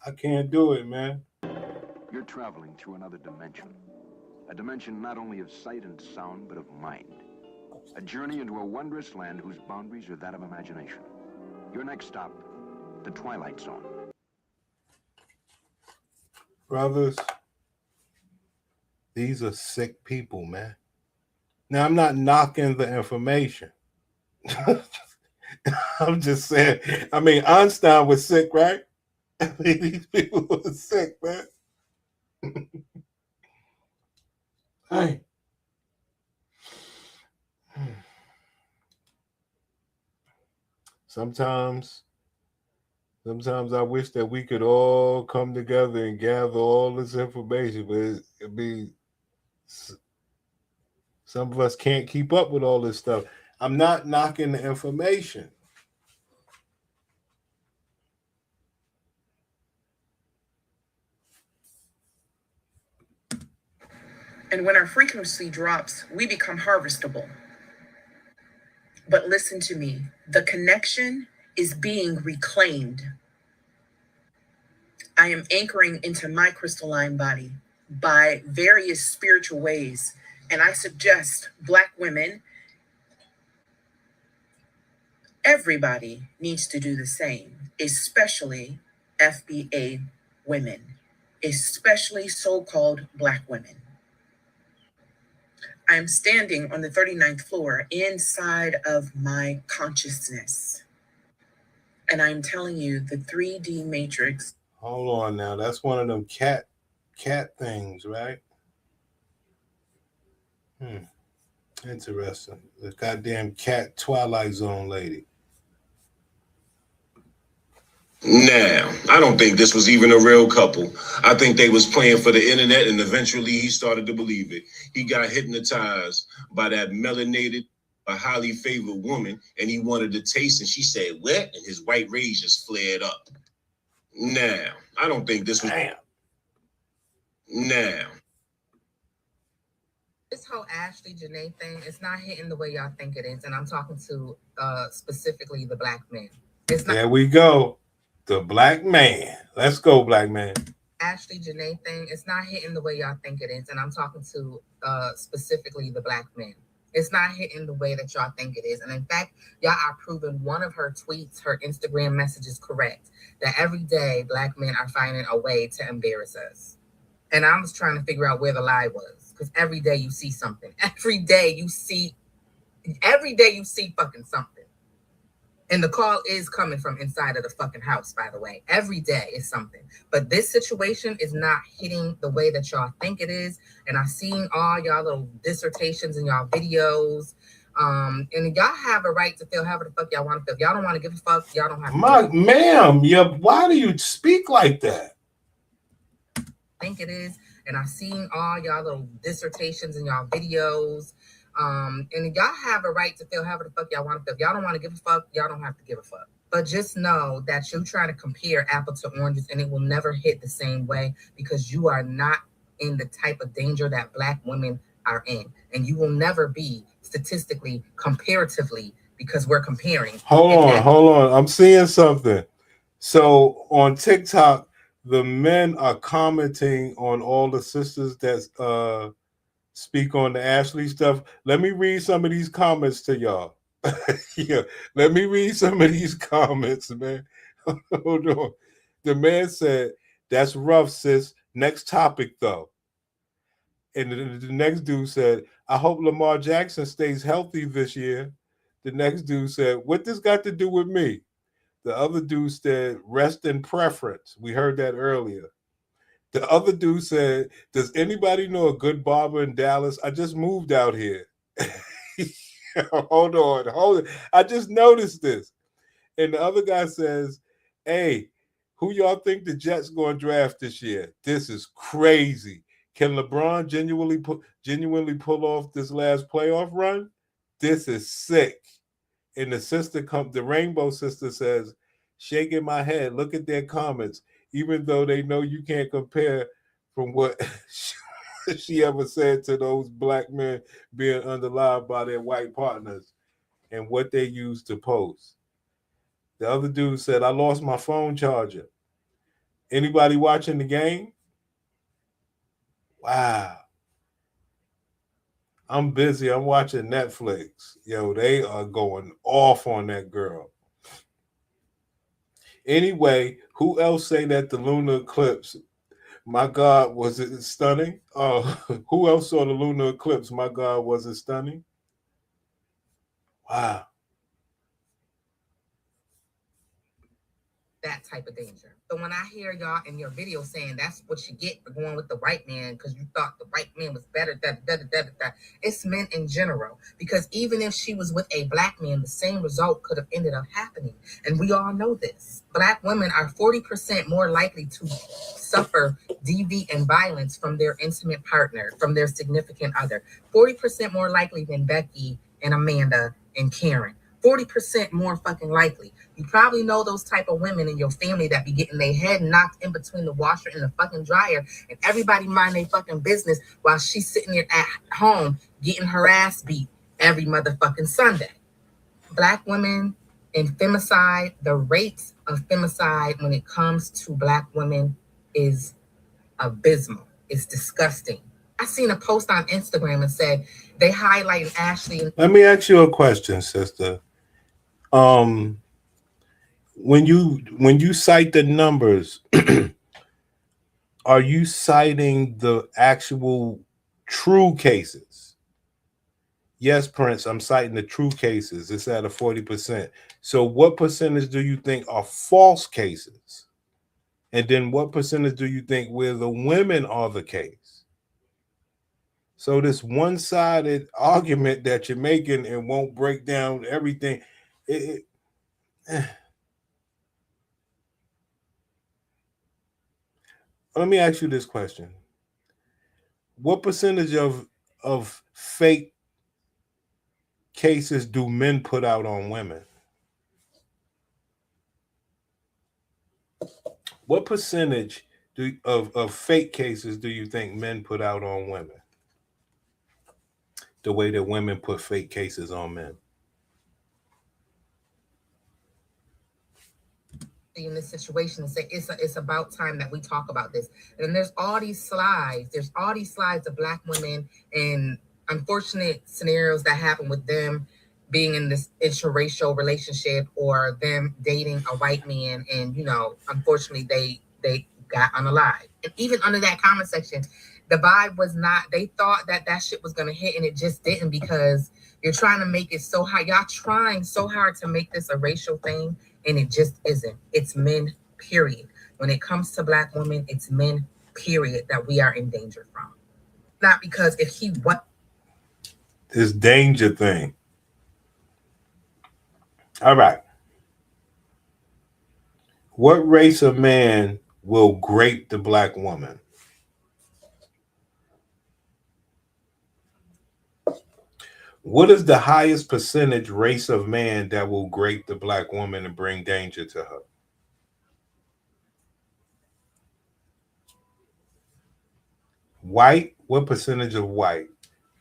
Speaker 5: I can't do it, man.
Speaker 14: You're traveling through another dimension. A dimension not only of sight and sound, but of mind. A journey into a wondrous land whose boundaries are that of imagination. Your next stop, the Twilight Zone.
Speaker 5: Brothers, these are sick people, man. Now, I'm not knocking the information. I'm just saying, I mean, Einstein was sick, right? These people were sick, man. Hey. Sometimes I wish that we could all come together and gather all this information, but it'd be some of us can't keep up with all this stuff. I'm not knocking the information.
Speaker 15: And when our frequency drops, we become harvestable. But listen to me, the connection is being reclaimed. I am anchoring into my crystalline body by various spiritual ways. And I suggest Black women, everybody needs to do the same, especially FBA women, especially so-called Black women. I am standing on the 39th floor inside of my consciousness. And I'm telling you, the 3D matrix.
Speaker 5: Hold on now. That's one of them cat things, right? Interesting. The goddamn cat Twilight Zone lady.
Speaker 16: Now, I don't think this was even a real couple. I think they was playing for the internet, and eventually he started to believe it. He got hypnotized by that melanated, a highly favored woman, and he wanted to taste, and she said, "What?" And his white rage just flared up. Now, I don't think this was... Now.
Speaker 9: This whole Ashlee Jenae thing, it's not hitting the way y'all think it is. And I'm talking to specifically the Black men. It's not.
Speaker 5: There we go. The Black man. Let's go, Black man.
Speaker 9: Ashlee Jenae thing, it's not hitting the way y'all think it is. And I'm talking to specifically the Black men. It's not hitting the way that y'all think it is. And in fact, y'all are proving one of her tweets, her Instagram messages correct. That every day Black men are finding a way to embarrass us. And I was trying to figure out where the lie was. Because every day you see something. Every day you see fucking something. And the call is coming from inside of the fucking house, by the way. Every day is something. But this situation is not hitting the way that y'all think it is. And I've seen all y'all little dissertations and y'all videos. And y'all have a right to feel however the fuck y'all want to feel. If y'all don't want to give a fuck, y'all don't have to.
Speaker 5: Ma'am, why do you speak like that?
Speaker 9: Think it is. And I've seen all y'all little dissertations and y'all videos. And y'all have a right to feel however the fuck y'all want to feel. If y'all don't want to give a fuck, y'all don't have to give a fuck. But just know that you're trying to compare apples to oranges, and it will never hit the same way because you are not in the type of danger that Black women are in. And you will never be statistically, comparatively, because we're comparing.
Speaker 5: Hold on. I'm seeing something. So on TikTok, the men are commenting on all the sisters that speak on the Ashlee stuff. Let me read some of these comments to y'all. Yeah, let me read some of these comments, man. Hold on. The man said, "That's rough, sis. Next topic, though." And the next dude said, "I hope Lamar Jackson stays healthy this year." The next dude said, "What this got to do with me?" The other dude said, "Rest in preference." We heard that earlier. The other dude said, "Does anybody know a good barber in Dallas? I just moved out here." Hold on. I just noticed this. And the other guy says, "Hey, who y'all think the Jets going to draft this year? This is crazy. Can LeBron genuinely pull off this last playoff run? This is sick." And the Rainbow Sister says, "Shaking my head. Look at their comments. Even though they know you can't compare from what she ever said to those Black men being underlined by their white partners and what they used to post." The other dude said, "I lost my phone charger." Anybody watching the game? Wow. I'm busy. I'm watching Netflix. Yo, they are going off on that girl. Anyway, who else say that the lunar eclipse, my God, was it stunning? Who else saw the lunar eclipse? My God, was it stunning? Wow.
Speaker 9: That type of danger. So when I hear y'all in your video saying that's what you get for going with the white man because you thought the white man was better, it's men in general. Because even if she was with a black man, the same result could have ended up happening. And we all know this. Black women are 40% more likely to suffer DV and violence from their intimate partner, from their significant other. 40% more likely than Becky and Amanda and Karen. 40% more fucking likely. You probably know those type of women in your family that be getting their head knocked in between the washer and the fucking dryer, and everybody mind their fucking business while she's sitting there at home getting her ass beat every motherfucking Sunday. Black women and femicide, the rates of femicide when it comes to black women is abysmal. It's disgusting. I seen a post on Instagram and said they highlighted Ashlee.
Speaker 5: Let me ask you a question, sister. When you cite the numbers, are you citing the actual true cases? Yes, Prince, I'm citing the true cases. It's at a 40%. So what percentage do you think are false cases? And then what percentage do you think where the women are the case? So this one-sided argument that you're making and won't break down everything. Let me ask you this question. What percentage of fake cases do men put out on women? What percentage of fake cases do you think men put out on women? The way that women put fake cases on men.
Speaker 9: In this situation and say it's about time that we talk about this. And there's all these slides. There's all these slides of black women and unfortunate scenarios that happen with them being in this interracial relationship or them dating a white man, and unfortunately they got unalived. And even under that comment section, the vibe was not. They thought that shit was gonna hit, and it just didn't, because you're trying to make it so hard. Y'all trying so hard to make this a racial thing. And it just isn't. It's men, period. When it comes to black women, it's men, period, that we are in danger from. Not because if he what
Speaker 5: this danger thing. All right. What race of man will grape the black woman? What is the highest percentage race of man that will grape the black woman and bring danger to her? White? What percentage of white?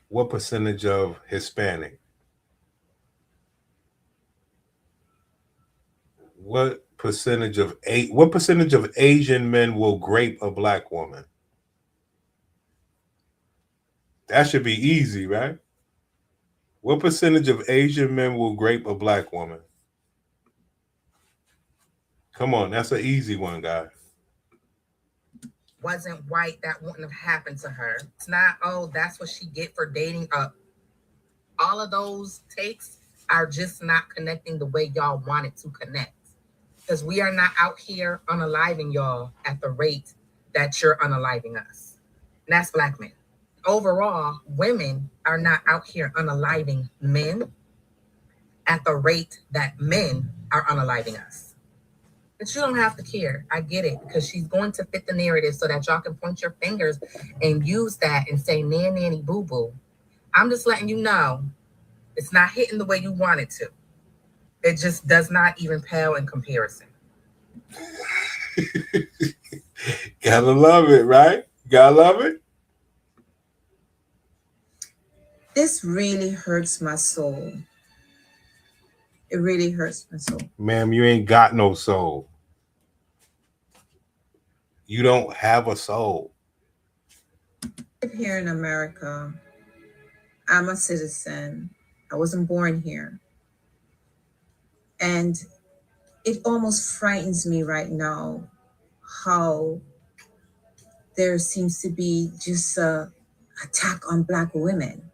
Speaker 5: What percentage of Hispanic? What percentage of Asian men will grape a black woman? That should be easy, right? What percentage of Asian men will grape a black woman? Come on, that's an easy one, guys.
Speaker 9: Wasn't white, that wouldn't have happened to her. It's not, oh, that's what she get for dating up. All of those takes are just not connecting the way y'all want it to connect. Because we are not out here unaliving y'all at the rate that you're unaliving us. And that's black men. Overall, women are not out here unaliving men at the rate that men are unaliving us. But you don't have to care. I get it, because she's going to fit the narrative so that y'all can point your fingers and use that and say nanny boo boo. I'm just letting you know it's not hitting the way you want it to. It just does not even pale in comparison.
Speaker 5: Gotta love it, right? Gotta love it.
Speaker 11: This really hurts my soul. It really hurts my soul.
Speaker 5: Ma'am, you ain't got no soul. You don't have a soul.
Speaker 11: Here in America, I'm a citizen. I wasn't born here. And it almost frightens me right now how there seems to be just a attack on Black women,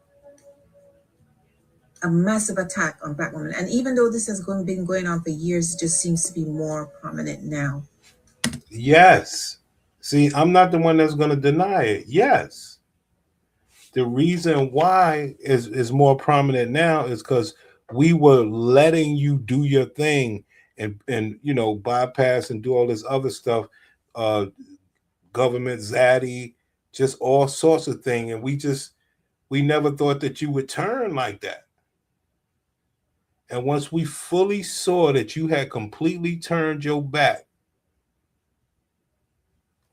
Speaker 11: a massive attack on Black women. And even though this has been going on for years, it just seems to be more prominent now.
Speaker 5: Yes. See, I'm not the one that's going to deny it. Yes. The reason why is more prominent now is because we were letting you do your thing and bypass and do all this other stuff, government zaddy, just all sorts of thing, and we never thought that you would turn like that. And once we fully saw that you had completely turned your back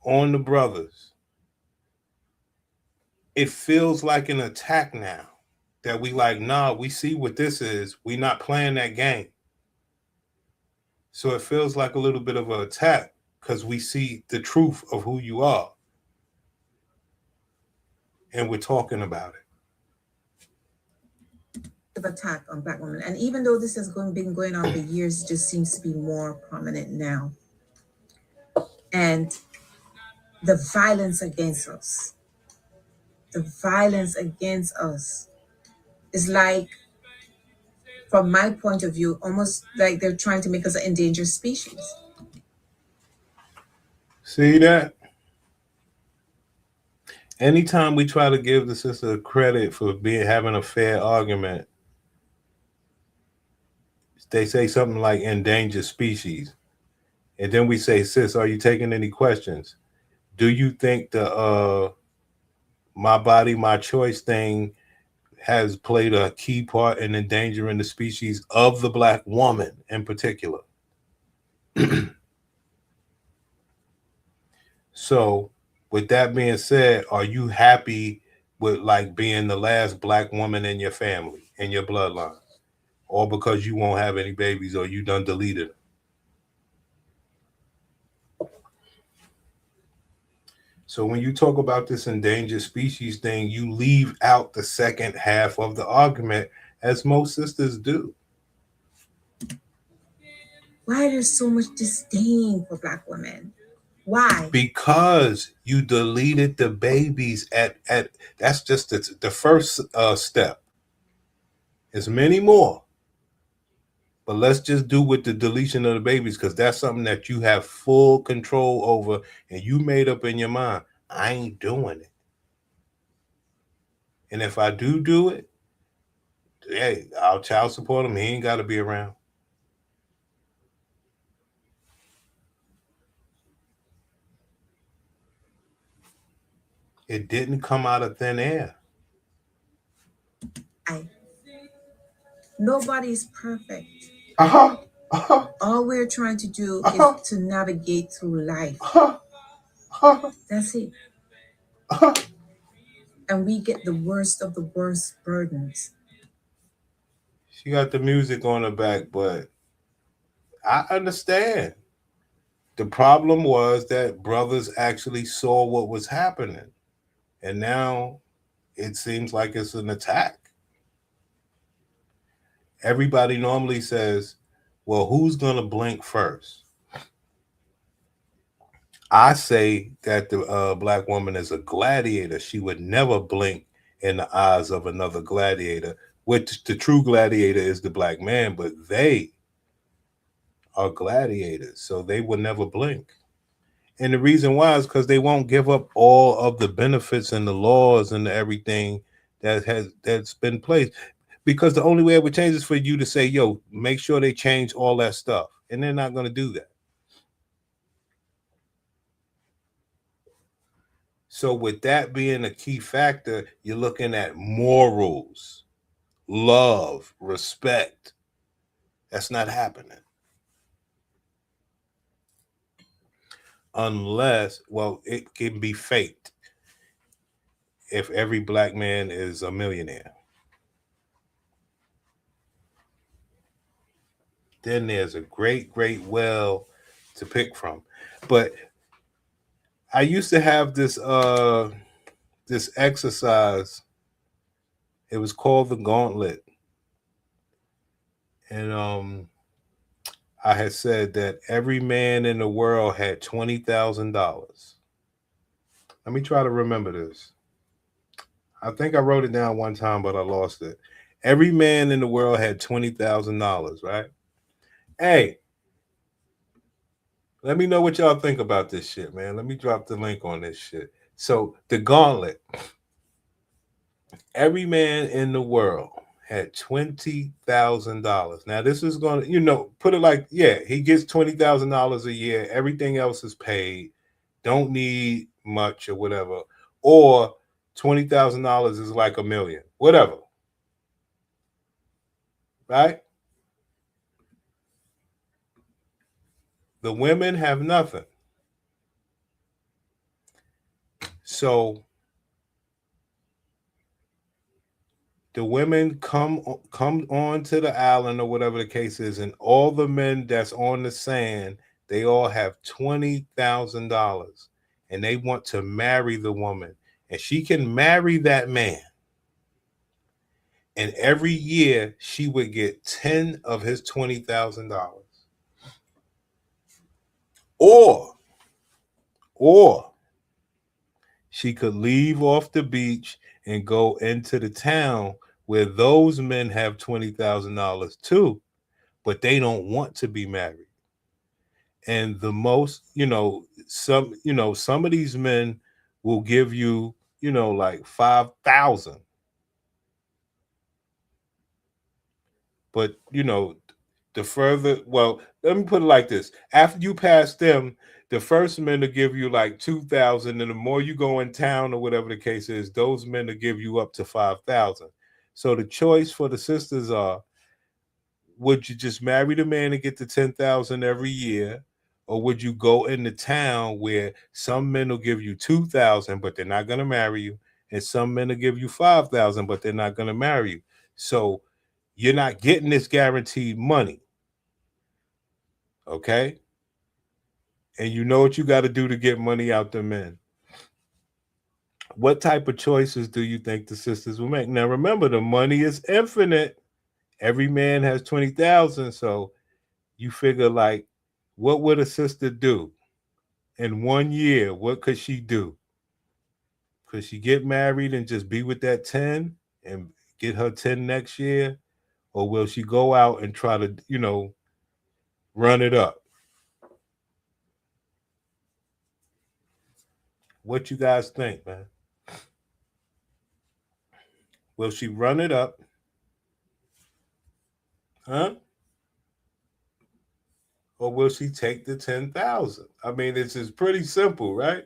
Speaker 5: on the brothers, it feels like an attack now. That we like, nah, we see what this is. We not playing that game. So it feels like a little bit of an attack because we see the truth of who you are. And we're talking about it.
Speaker 11: Attack on Black women. And even though this has been going on for years, it just seems to be more prominent now. And the violence against us, is like, from my point of view, almost like they're trying to make us an endangered species.
Speaker 5: See that? Anytime we try to give the sister credit for having a fair argument, they say something like endangered species. And then we say, sis, are you taking any questions? Do you think the my body, my choice thing has played a key part in endangering the species of the Black woman in particular? So with that being said, are you happy with like being the last Black woman in your family, in your bloodline? Or because you won't have any babies or you done deleted them? So when you talk about this endangered species thing, you leave out the second half of the argument, as most sisters do.
Speaker 11: Why there's so much disdain for Black women? Why?
Speaker 5: Because you deleted the babies at that's just the first step. There's many more. But let's just do with the deletion of the babies, because that's something that you have full control over and you made up in your mind. I ain't doing it. And if I do it, hey, I'll child support him. He ain't got to be around. It didn't come out of thin air.
Speaker 11: Nobody's perfect. All we're trying to do is to navigate through life. That's it. And we get the worst of the worst burdens.
Speaker 5: She got the music on her back, but I understand. The problem was that brothers actually saw what was happening. And now it seems like it's an attack. Everybody normally says, well, who's going to blink first? I say that the Black woman is a gladiator. She would never blink in the eyes of another gladiator, which the true gladiator is the Black man, but they are gladiators, so they would never blink. And the reason why is because they won't give up all of the benefits and the laws and everything that's been placed. Because the only way it would change is for you to say, yo, make sure they change all that stuff. And they're not going to do that. So with that being a key factor, you're looking at morals, love, respect. That's not happening. Unless, well, it can be faked if every Black man is a millionaire. Then there's a great well to pick from. But I used to have this exercise. It was called the gauntlet. And I had said that every man in the world had $20,000. Let me try to remember this. I think I wrote it down one time, but I lost it. Every man in the world had $20,000, right? Hey, let me know what y'all think about this shit, man. Let me drop the link on this shit. So the gauntlet. Every man in the world had $20,000. Now this is gonna, put it like, yeah, he gets $20,000 a year. Everything else is paid. Don't need much or whatever. Or $20,000 is like $1 million, whatever. Right? The women have nothing. So the women come on to the island or whatever the case is, and all the men that's on the sand, they all have $20,000, and they want to marry the woman, and she can marry that man, and every year she would get 10 of his $20,000, or she could leave off the beach and go into the town where those men have $20,000 too, but they don't want to be married. And the most, some of these men will give you, like 5,000. But the further, well, let me put it like this: after you pass them, the first men to give you like 2,000, and the more you go in town or whatever the case is, those men to give you up to 5,000. So the choice for the sisters are: would you just marry the man and get the 10,000 every year, or would you go into town where some men will give you 2,000, but they're not going to marry you, and some men will give you 5,000, but they're not going to marry you? So you're not getting this guaranteed money, okay? And you know what you got to do to get money out the men. What type of choices do you think the sisters will make? Now remember, the money is infinite. Every man has 20,000, so you figure, like, what would a sister do in 1 year? What could she do? Could she get married and just be with that 10 and get her 10 next year? Or will she go out and try to, run it up? What you guys think, man? Will she run it up? Huh? Or will she take the 10,000? I mean, it's pretty simple, right?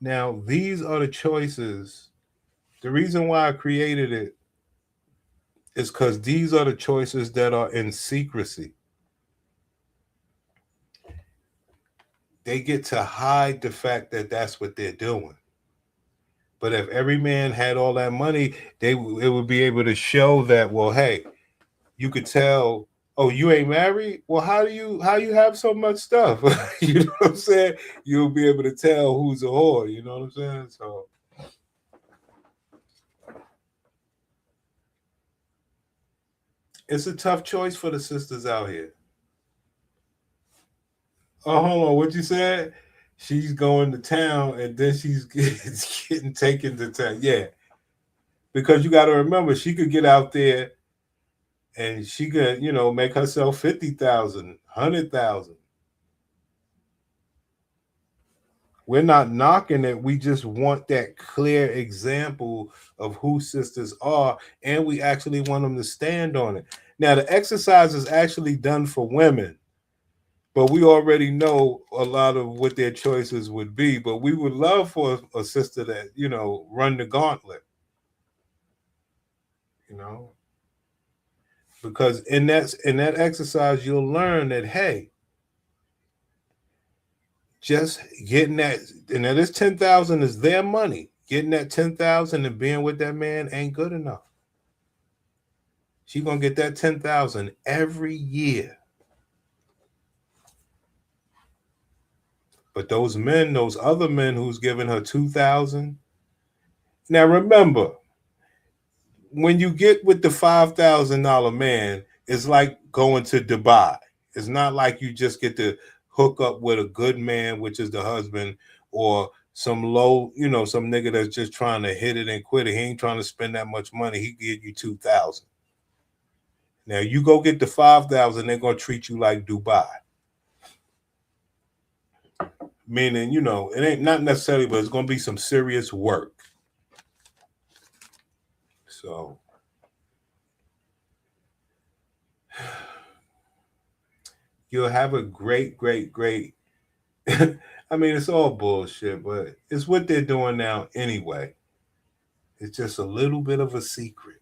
Speaker 5: Now, these are the choices. The reason why I created it is because these are the choices that are in secrecy. They get to hide the fact that that's what they're doing. But if every man had all that money, it would be able to show that, well, hey, you could tell, oh, you ain't married? Well, how you have so much stuff? You know what I'm saying? You'll be able to tell who's a whore, you know what I'm saying? So it's a tough choice for the sisters out here. Oh, hold on, what you said? She's going to town and then she's getting taken to town. Yeah. Because you got to remember, she could get out there and she could, make herself 50,000, 100,000. We're not knocking it. We just want that clear example of who sisters are, and we actually want them to stand on it. Now, the exercise is actually done for women, but we already know a lot of what their choices would be. But we would love for a sister that, run the gauntlet, because in that exercise, you'll learn that, hey, just getting that, and now this 10,000 is their money. Getting that 10,000 and being with that man ain't good enough. She gonna get that 10,000 every year. But those men, those other men who's giving her 2,000. Now remember, when you get with the $5,000 man, it's like going to Dubai. It's not like you just get to hook up with a good man, which is the husband, or some low, some nigga that's just trying to hit it and quit it. He ain't trying to spend that much money. He give you 2,000. Now you go get the 5,000, they're gonna treat you like Dubai. Meaning, it ain't not necessarily, but it's gonna be some serious work. So you'll have a great, great, great. I mean, it's all bullshit, but it's what they're doing now anyway. It's just a little bit of a secret.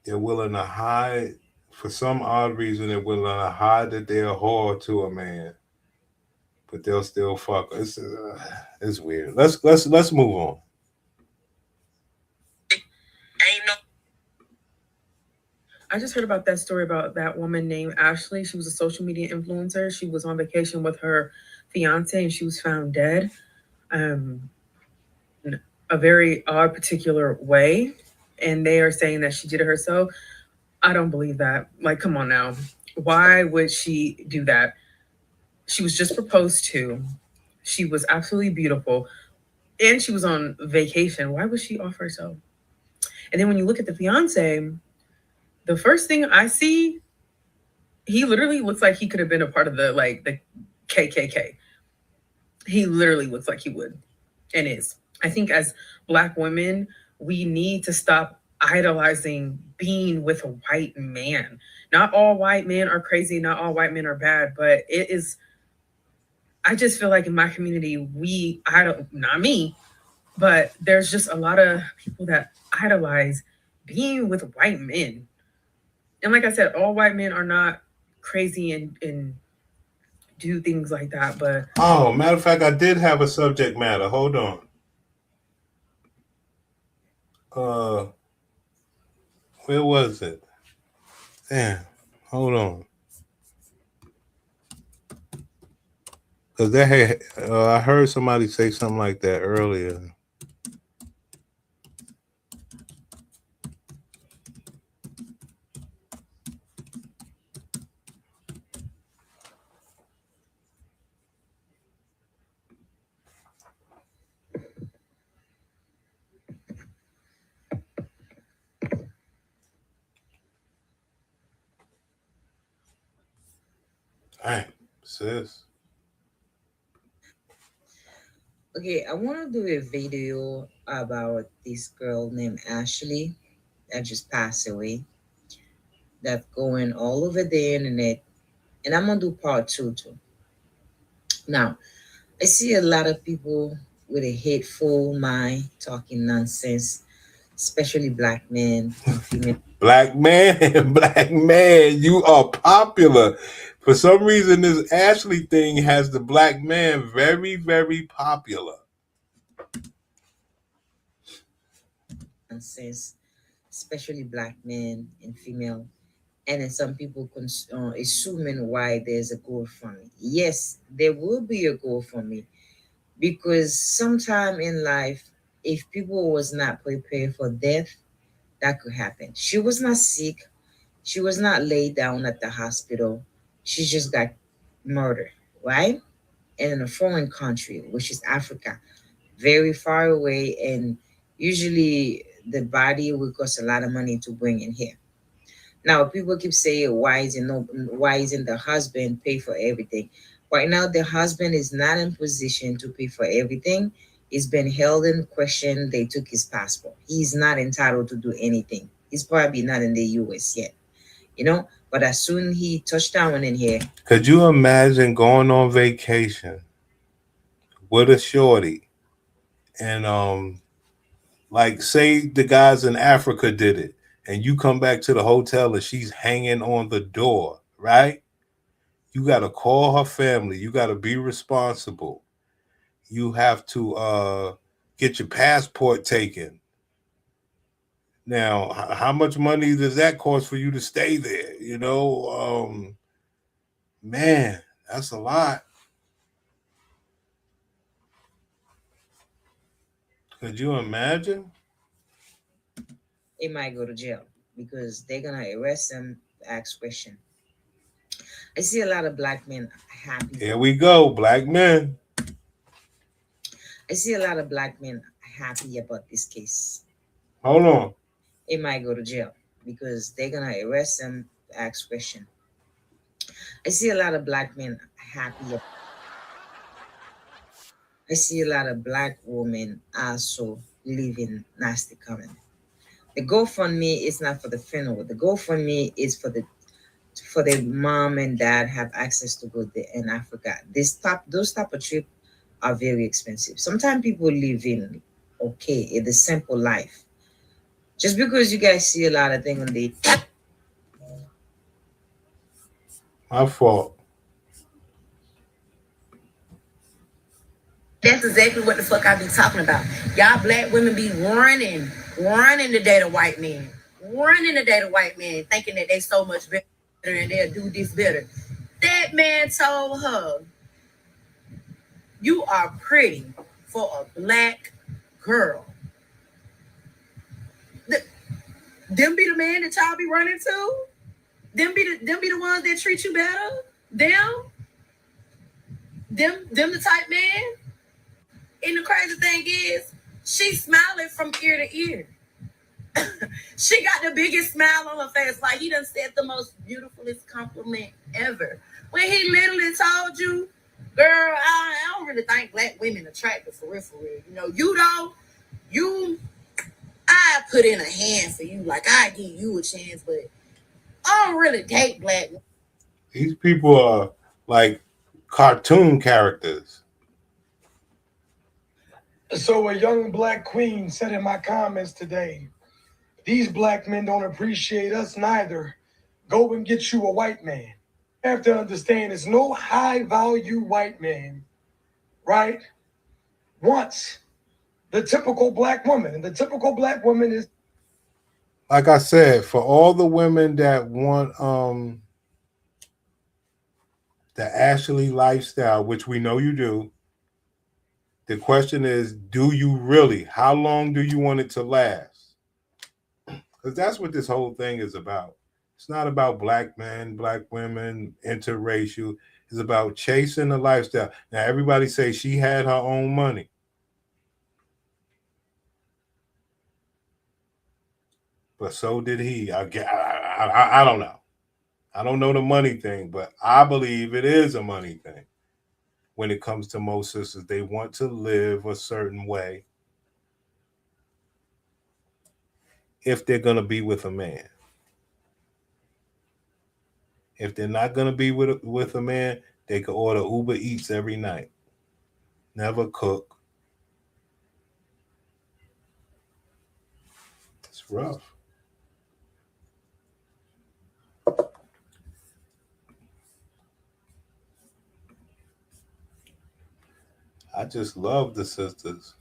Speaker 5: They're willing to hide, for some odd reason, they're willing to hide that they're a whore to a man, but they'll still fuck. It's weird. Let's move on.
Speaker 9: I just heard about that story about that woman named Ashlee. She was a social media influencer. She was on vacation with her fiance and she was found dead. A very odd particular way. And they are saying that she did it herself. I don't believe that. Like, come on now. Why would she do that? She was just proposed to. She was absolutely beautiful. And she was on vacation. Why would she offer herself? And then when you look at the fiance, the first thing I see, he literally looks like he could have been a part of the KKK. He literally looks like he would and is. I think as Black women, we need to stop idolizing being with a white man. Not all white men are crazy. Not all white men are bad, but it is. I just feel like in my community, not me, but there's just a lot of people that idolize being with white men. And like I said, all white men are not crazy and do things like that. But
Speaker 5: matter of fact, I did have a subject matter. Hold on. Where was it? Damn. Hold on. Because I heard somebody say something like that earlier. Dang, sis.
Speaker 6: Okay, I want to do a video about this girl named Ashlee that just passed away. That's going all over the internet. And I'm going to do part 2 too. Now, I see a lot of people with a hateful mind talking nonsense, especially Black men and female.
Speaker 5: Black man, you are popular. For some reason, this Ashlee thing has the Black man very, very popular.
Speaker 6: Nonsense, especially Black men and female. And then some people assuming why there's a GoFundMe. Yes, there will be a GoFundMe because sometime in life, if people was not prepared for death, that could happen. She was not sick. She was not laid down at the hospital. She just got murdered, right? And in a foreign country, which is Africa, very far away. And usually the body will cost a lot of money to bring in here. Now people keep saying, why isn't the husband pay for everything? Right now, the husband is not in position to pay for everything. He's been held in question. They took his passport. He's not entitled to do anything. He's probably not in the US yet, But as soon he touched down in here.
Speaker 5: Could you imagine going on vacation with a shorty and like say the guys in Africa did it and you come back to the hotel and she's hanging on the door, right? You got to call her family. You got to be responsible. You have to get your passport taken. Now, how much money does that cost for you to stay there? You know, man, that's a lot. Could you imagine?
Speaker 17: He might go to jail because they're gonna arrest him, ask question. I see a lot of black men happy.
Speaker 5: Here we go, black men.
Speaker 17: I see a lot of black men happy about this case.
Speaker 5: Hold on.
Speaker 17: He might go to jail because they're gonna arrest him, ask question. I see a lot of black men happy. I see a lot of black women also living nasty comment. The GoFundMe is not for the funeral. The GoFundMe is for the mom and dad have access to go there in Africa. Those type of trip are very expensive. Sometimes people live in the simple life. Just because you guys see a lot of things on the
Speaker 5: My fault.
Speaker 9: That's exactly what the fuck I be talking about. Y'all black women be running to date a white man. Running to date a white man, thinking that they so much better and they'll do this better. That man told her, you are pretty for a black girl. Them be the man that y'all be running to? Them be the ones that treat you better? Them the type man? And the crazy thing is, she's smiling from ear to ear. She got the biggest smile on her face, like he done said the most beautifulest compliment ever. When he literally told you, girl, I don't really think black women attractive for real. You know, I put in a hand for you, like I give you a chance, but I don't really date black women.
Speaker 5: These people are like cartoon characters.
Speaker 18: So a young black queen said in my comments today, these black men don't appreciate us neither. Go and get you a white man. You have to understand there's no high value white man, right? Wants the typical black woman. And the typical black woman is,
Speaker 5: Like I said, for all the women that want the Ashlee lifestyle, which we know you do, the question is, do you really? How long do you want it to last? Because that's what this whole thing is about. It's not about black men, black women, interracial. It's about chasing the lifestyle. Now, everybody say she had her own money. But so did he. I don't know. I don't know the money thing, but I believe it is a money thing. When it comes to most sisters, they want to live a certain way if they're going to be with a man. If they're not going to be with a man, they can order Uber Eats every night. Never cook. It's rough. I just love the sisters.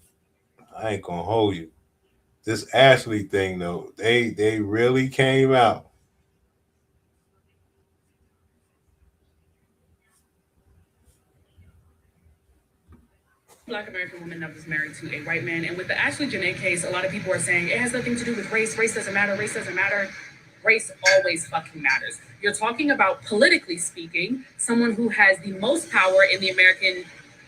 Speaker 5: I ain't gonna hold you. This Ashlee thing though, they really came out.
Speaker 12: Black American woman that was married to a white man. And with the Ashlee Jenae case, a lot of people are saying it has nothing to do with race. Race doesn't matter. Race doesn't matter. Race always fucking matters. You're talking about, politically speaking, someone who has the most power in the American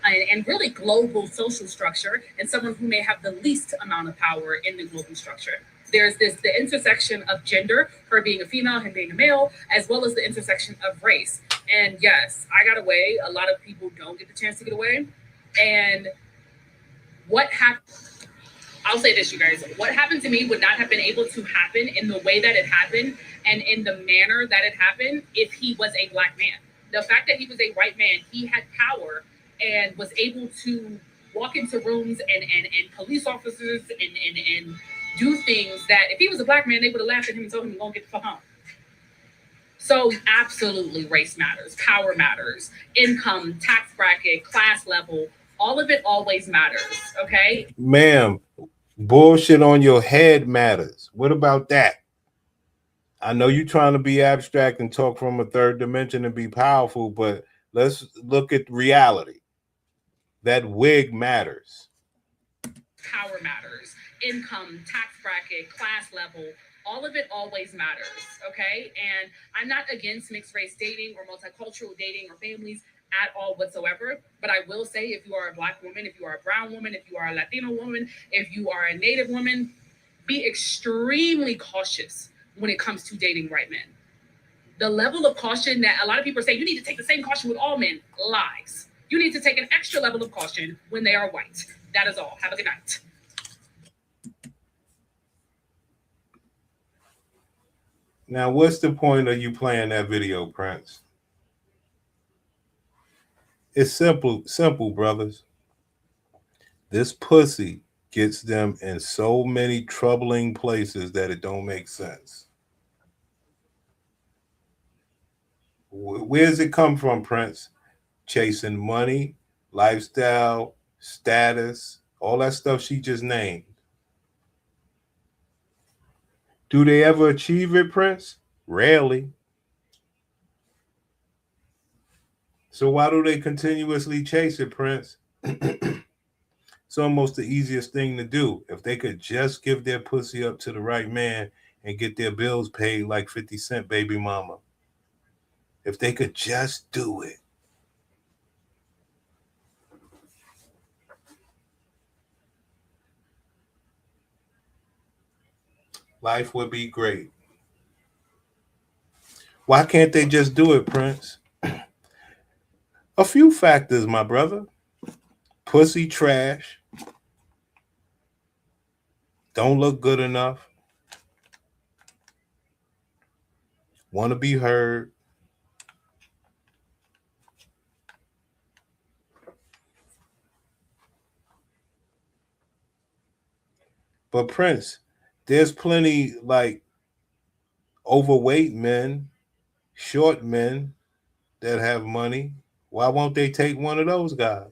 Speaker 12: and really global social structure, and someone who may have the least amount of power in the global structure. There's the intersection of gender, her being a female, him being a male, as well as the intersection of race. And yes, I got away. A lot of people don't get the chance to get away. And what happened, I'll say this, you guys, what happened to me would not have been able to happen in the way that it happened and in the manner that it happened if he was a black man. The fact that he was a white man, he had power and was able to walk into rooms and police officers and do things that if he was a black man, they would have laughed at him and told him to go get the fuck home. So absolutely race matters, power matters, income, tax bracket, class level,
Speaker 2: All of it always matters, okay?
Speaker 5: Ma'am, bullshit on your head matters. What about that? I know you're trying to be abstract and talk from a third dimension and be powerful, but let's look at reality. That wig matters.
Speaker 2: Power matters, income, tax bracket, class level, all of it always matters, okay? And I'm not against mixed race dating or multicultural dating or families at all whatsoever, but I will say if you are a Black woman, if you are a brown woman, if you are a Latino woman, if you are a Native woman, be extremely cautious when it comes to dating white men. The level of caution that a lot of people say you need to take the same caution with all men, lies. You need to take an extra level of caution when they are white. That is all. Have a good night.
Speaker 5: Now, what's the point of you playing that video, Prince? It's simple, brothers. This pussy gets them in so many troubling places that it don't make sense. Where does it come from, Prince? Chasing money, lifestyle, status, all that stuff she just named. Do they ever achieve it, Prince? Rarely. So why do they continuously chase it, Prince? It's almost the easiest thing to do. If they could just give their pussy up to the right man and get their bills paid like 50 Cent baby mama. If they could just do it. Life would be great. Why can't they just do it, Prince? A few factors, my brother. Pussy trash. Don't look good enough. Want to be heard. But Prince, there's plenty like overweight men, short men that have money. Why won't they take one of those guys?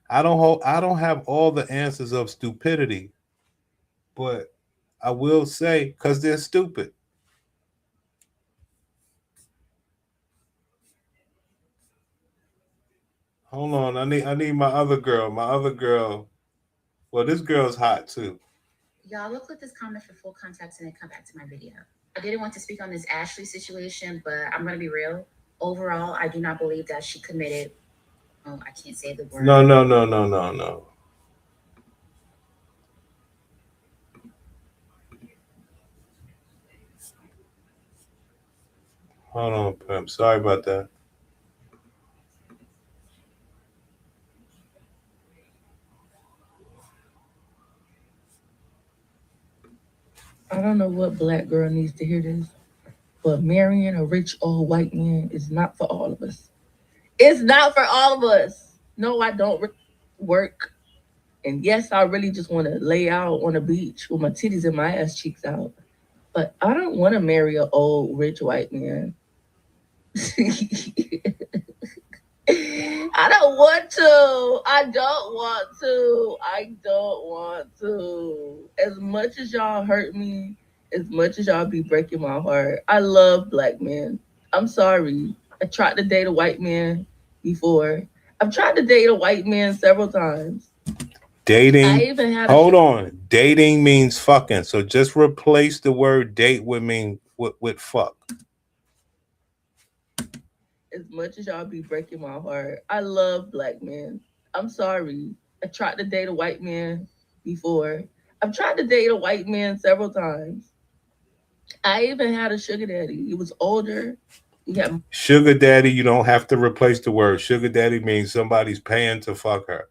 Speaker 5: I don't have all the answers of stupidity, but I will say because they're stupid. Hold on, I need my other girl. My other girl. Well, this girl's hot too.
Speaker 13: Y'all look at this comment for full context and then come back to my video. I didn't want to speak on this Ashlee situation, but I'm going to be real. Overall, I do not believe that she committed, oh, I can't say the word.
Speaker 5: No. Hold on, Pimp. Sorry about that.
Speaker 20: I don't know what Black girl needs to hear this, but marrying a rich old white man is not for all of us. It's not for all of us. No, I don't work. And yes, I really just want to lay out on the beach with my titties and my ass cheeks out. But I don't want to marry an old rich white man. I don't want to. I don't want to. As much as y'all hurt me, as much as y'all be breaking my heart, I love Black men. I'm sorry. I tried to date a white man before. I've tried to date a white man several times.
Speaker 5: Dating.
Speaker 20: I even had
Speaker 5: Hold on. Dating means fucking. So just replace the word date with fuck.
Speaker 20: As much as y'all be breaking my heart, I love Black men. I'm sorry. I tried to date a white man before. I've tried to date a white man several times. I even had a sugar daddy. He was older. He had
Speaker 5: Sugar daddy, you don't have to replace the word. Sugar daddy means somebody's paying to fuck her.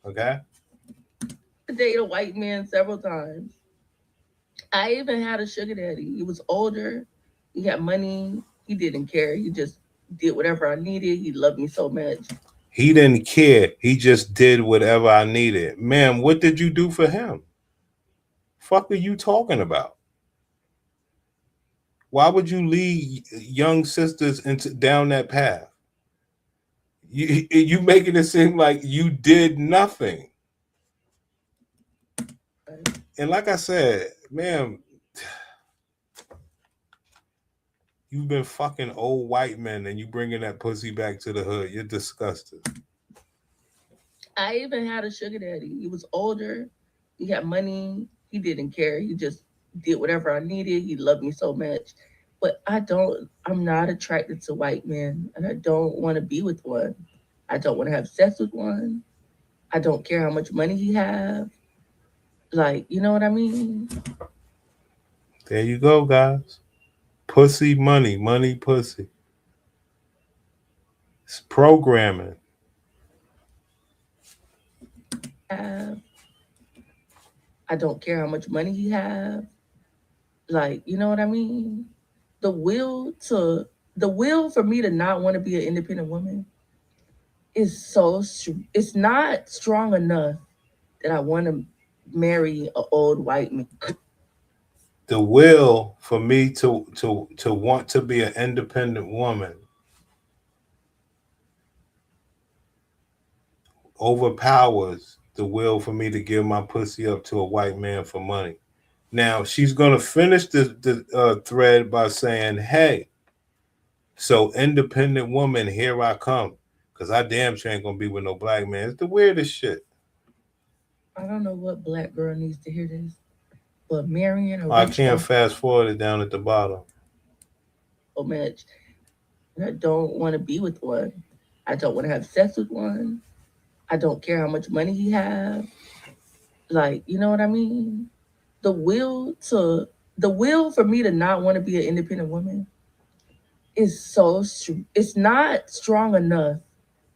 Speaker 5: Okay?
Speaker 20: to date a white man several times. I even had a sugar daddy. He was older. He had money. He didn't care. He just did whatever I needed. He loved me so much.
Speaker 5: He didn't care. He just did whatever I needed. Ma'am, what did you do for him? Fuck are you talking about? Why would you lead young sisters into down that path? You making it seem like you did nothing. And like I said, ma'am, you've been fucking old white men and you bringing that pussy back to the hood. You're disgusted.
Speaker 20: I even had a sugar daddy. He was older. He had money. He didn't care. He just did whatever I needed. He loved me so much. But I'm not attracted to white men and I don't want to be with one. I don't want to have sex with one. I don't care how much money he have. Like, you know what I mean?
Speaker 5: There you go, guys. Pussy, money, money, pussy. It's programming.
Speaker 20: I don't care how much money he have. Like, you know what I mean? The will for me to not want to be an independent woman is it's not strong enough that I want to marry an old white man.
Speaker 5: The will for me to want to be an independent woman overpowers the will for me to give my pussy up to a white man for money. Now she's gonna finish the thread by saying, "Hey, so independent woman, here I come, cause I damn sure ain't gonna be with no black man." It's the weirdest shit.
Speaker 20: I don't know what black girl needs to hear this, but marrying a
Speaker 5: I
Speaker 20: rich
Speaker 5: can't fast forward it down at the bottom.
Speaker 20: so much. I don't want to be with one. I don't want to have sex with one. I don't care how much money he have. Like, you know what I mean? The will for me to not want to be an independent woman is it's not strong enough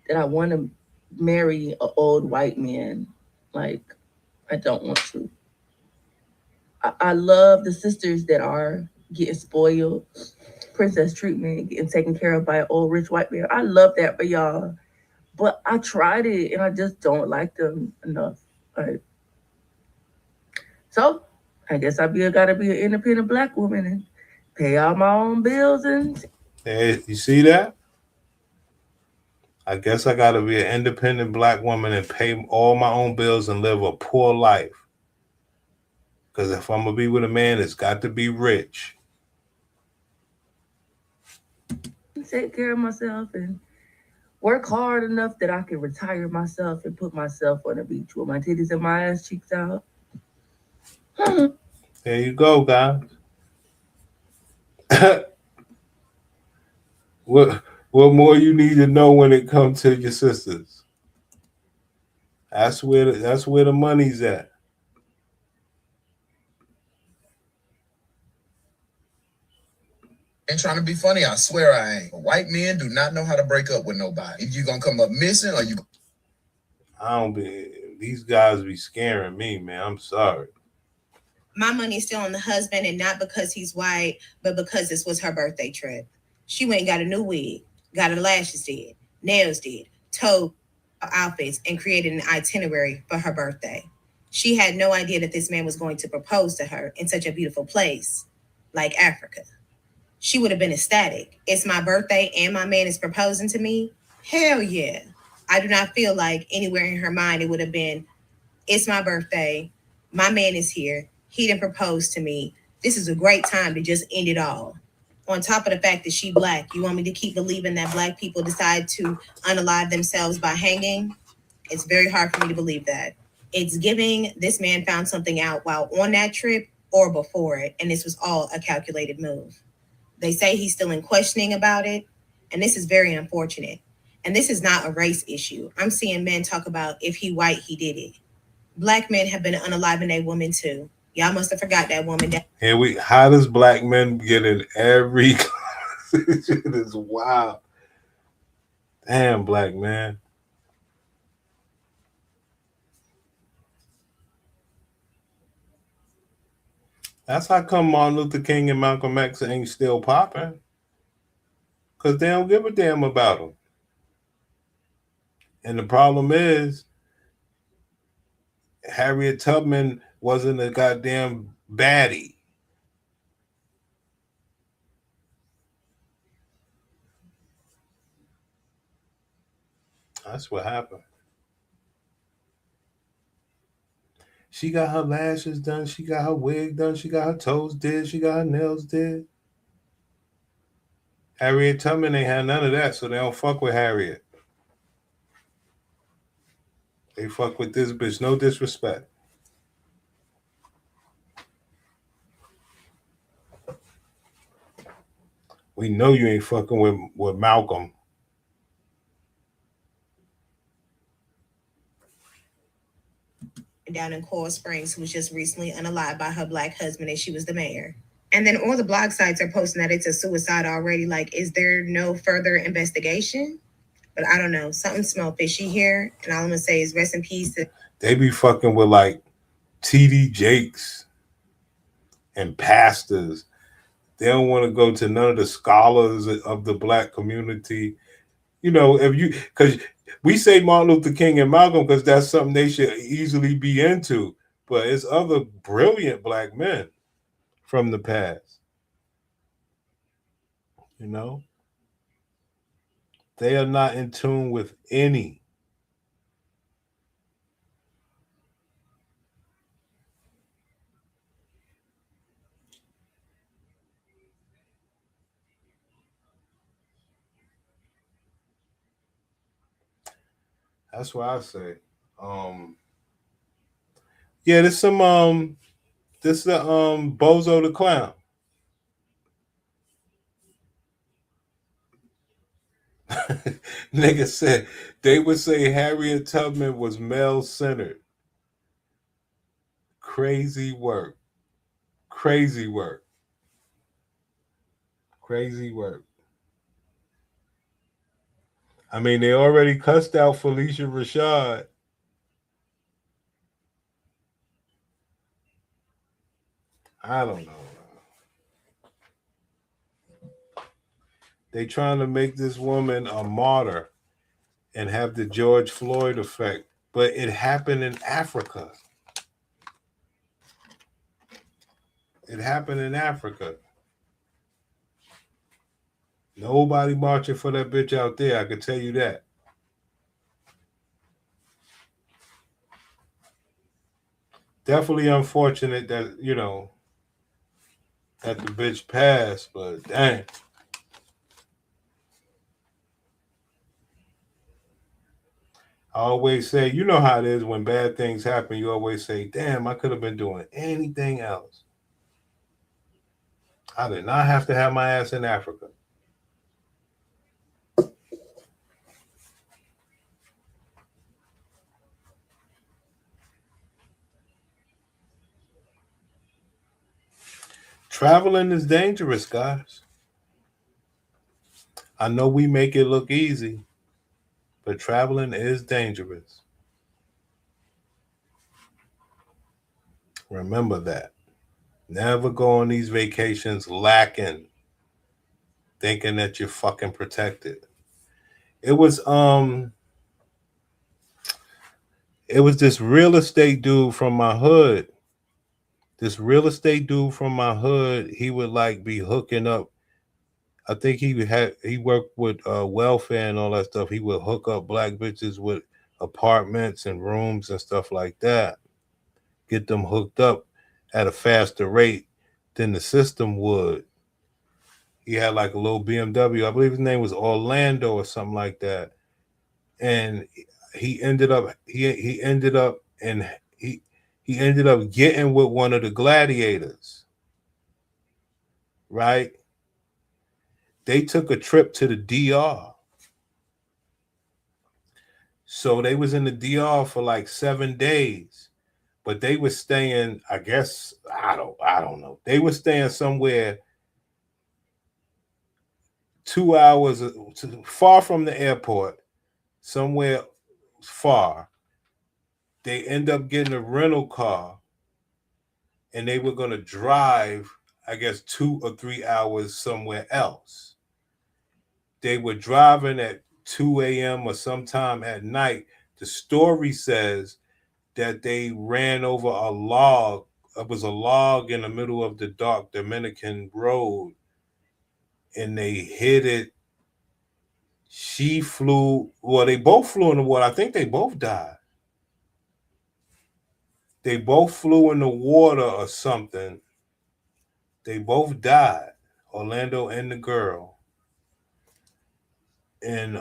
Speaker 20: that I want to marry an old white man. Like, I don't want to. I love the sisters that are getting spoiled, princess treatment, getting taken care of by an old rich white man. I love that for y'all. But I tried it and I just don't like them enough. Like, so I guess gotta be an independent black woman and pay all my own bills and
Speaker 5: Hey, you see that? I guess I gotta be an independent black woman and pay all my own bills and live a poor life. Because if I'm gonna be with a man, it's got to be rich.
Speaker 20: take care of myself and work hard enough that I can retire myself and put myself on the beach with my titties and my ass cheeks out.
Speaker 5: There you go, guys. What more you need to know when it comes to your sisters? That's where the money's at.
Speaker 3: Ain't trying to be funny. I swear I ain't. White men do not know how to break up with nobody. If you gonna come up missing or you.
Speaker 5: I don't be. These guys be scaring me, man. I'm sorry.
Speaker 7: My money's still on the husband, and not because he's white, but because this was her birthday trip. She went and got a new wig, got her lashes did, nails did, toe outfits, and created an itinerary for her birthday. She had no idea that this man was going to propose to her in such a beautiful place like Africa. She would have been ecstatic. It's my birthday and my man is proposing to me. Hell yeah. I do not feel like anywhere in her mind it would have been, it's my birthday. My man is here. He didn't propose to me. This is a great time to just end it all. On top of the fact that she black, you want me to keep believing that black people decide to unalive themselves by hanging? It's very hard for me to believe that. It's giving this man found something out while on that trip or before it, and this was all a calculated move. They say he's still in questioning about it, and this is very unfortunate. And this is not a race issue. I'm seeing men talk about if he white, he did it. Black men have been unaliving a woman too. Y'all must have forgot that woman.
Speaker 5: How does black men get in every conversation? It's wild. Damn, black man. That's how come Martin Luther King and Malcolm X ain't still popping. Because they don't give a damn about them. And the problem is, Harriet Tubman wasn't a goddamn baddie. That's what happened. She got her lashes done. She got her wig done. She got her toes did. She got her nails did. Harriet Tubman ain't had none of that, so they don't fuck with Harriet. They fuck with this bitch. No disrespect. We know you ain't fucking with Malcolm.
Speaker 7: Down in Coral Springs, who was just recently unalived by her black husband, and she was the mayor. And then all the blog sites are posting that it's a suicide already. Like, is there no further investigation? But I don't know. Something smell fishy here, and all I'm gonna say is rest in peace.
Speaker 5: They be fucking with like TD Jakes and pastors. They don't want to go to none of the scholars of the black community. You know, if you, because we say Martin Luther King and Malcolm because that's something they should easily be into, but it's other brilliant black men from the past. You know, they are not in tune with any. That's what I say. Yeah, there's some this is Bozo the Clown. Nigga said they would say Harriet Tubman was male centered. Crazy work. Crazy work. Crazy work. I mean, they already cussed out Felicia Rashad. I don't know. They trying to make this woman a martyr and have the George Floyd effect, but it happened in Africa. It happened in Africa. Nobody marching for that bitch out there, I can tell you that. Definitely unfortunate that, you know, that the bitch passed, but dang. I always say, you know how it is when bad things happen, you always say, damn, I could have been doing anything else. I did not have to have my ass in Africa. Traveling is dangerous, guys. I know we make it look easy, but traveling is dangerous. Remember that. Never go on these vacations lacking, thinking that you're fucking protected. It was this real estate dude from my hood. This real estate dude from my hood, he would like be hooking up. I think he worked with welfare and all that stuff. He would hook up black bitches with apartments and rooms and stuff like that. Get them hooked up at a faster rate than the system would. He had like a little BMW. I believe his name was Orlando or something like that. And he ended up getting with one of the gladiators. Right? They took a trip to the DR. So they was in the DR for like 7 days. But they were staying, I guess, I don't know. They were staying somewhere 2 hours far from the airport, somewhere far. They end up getting a rental car and they were going to drive, I guess, 2 or 3 hours somewhere else. They were driving at 2 a.m. or sometime at night. The story says that they ran over a log. It was a log in the middle of the dark Dominican road, and they hit it She flew. Well, they both flew in the water. I think they both died. They both flew in the water or something. They both died. Orlando and the girl. And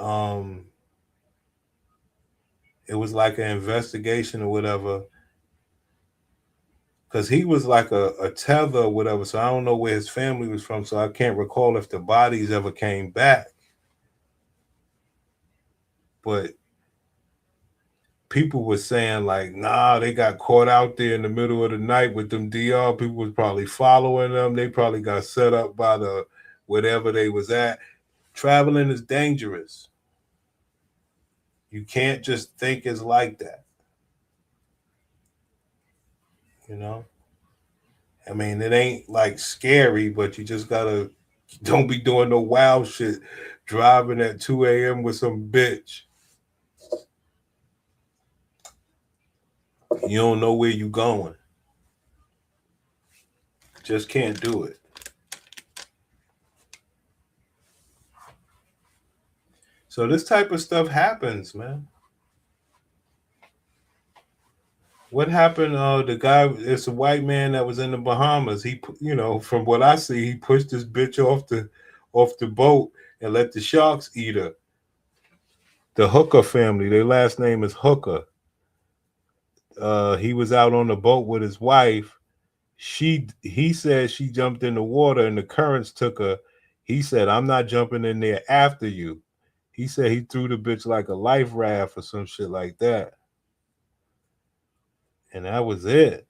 Speaker 5: it was like an investigation or whatever. Because he was like a tether or whatever. So I don't know where his family was from. So I can't recall if the bodies ever came back. But people were saying like, nah, they got caught out there in the middle of the night with them DR. People was probably following them. They probably got set up by the whatever they was at. Traveling is dangerous. You can't just think it's like that. You know? I mean, it ain't like scary, but you just gotta don't be doing no wild shit, driving at 2 a.m. with some bitch. You don't know where you going. Just can't do it. So this type of stuff happens, man. What happened? The guy, it's a white man that was in the Bahamas. He, from what I see, he pushed this bitch off the boat and let the sharks eat her. The Hooker family, their last name is Hooker. He was out on the boat with his wife. He said she jumped in the water and the currents took her. He said, I'm not jumping in there after you. He said he threw the bitch like a life raft or some shit like that. And that was it.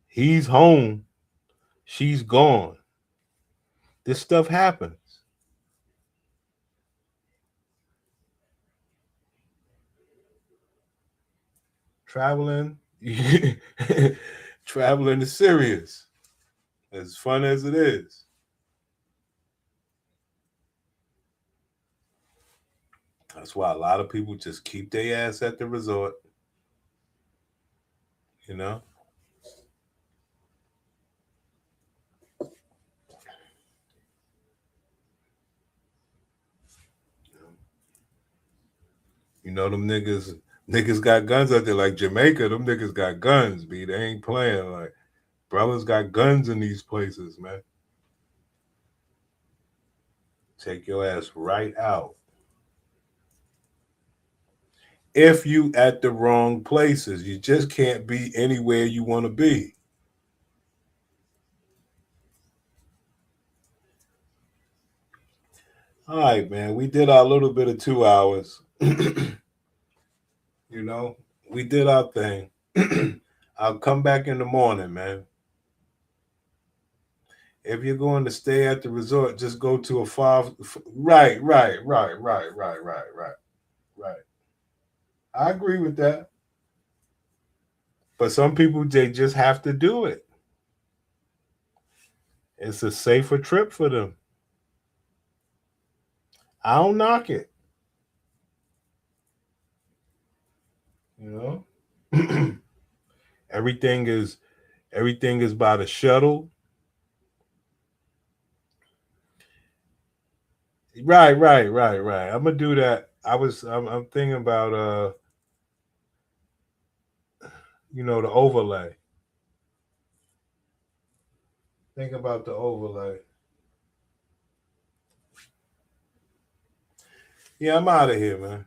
Speaker 5: He's home. She's gone. This stuff happens. Traveling, traveling is serious. As fun as it is. That's why a lot of people just keep their ass at the resort. You know? You know them niggas got guns out there like Jamaica. Them niggas got guns, B. They ain't playing. Like brothers got guns in these places, man. Take your ass right out. If you at the wrong places, you just can't be anywhere you want to be. All right, man. We did our little bit of 2 hours. You know, we did our thing. I'll come back in the morning, man. If you're going to stay at the resort, just go to a 5. Right. I agree with that. But some people, they just have to do it. It's a safer trip for them. I don't knock it. You know? everything is by the shuttle. Right. I'm gonna do that. I'm thinking about the overlay. Think about the overlay. Yeah, I'm out of here, man.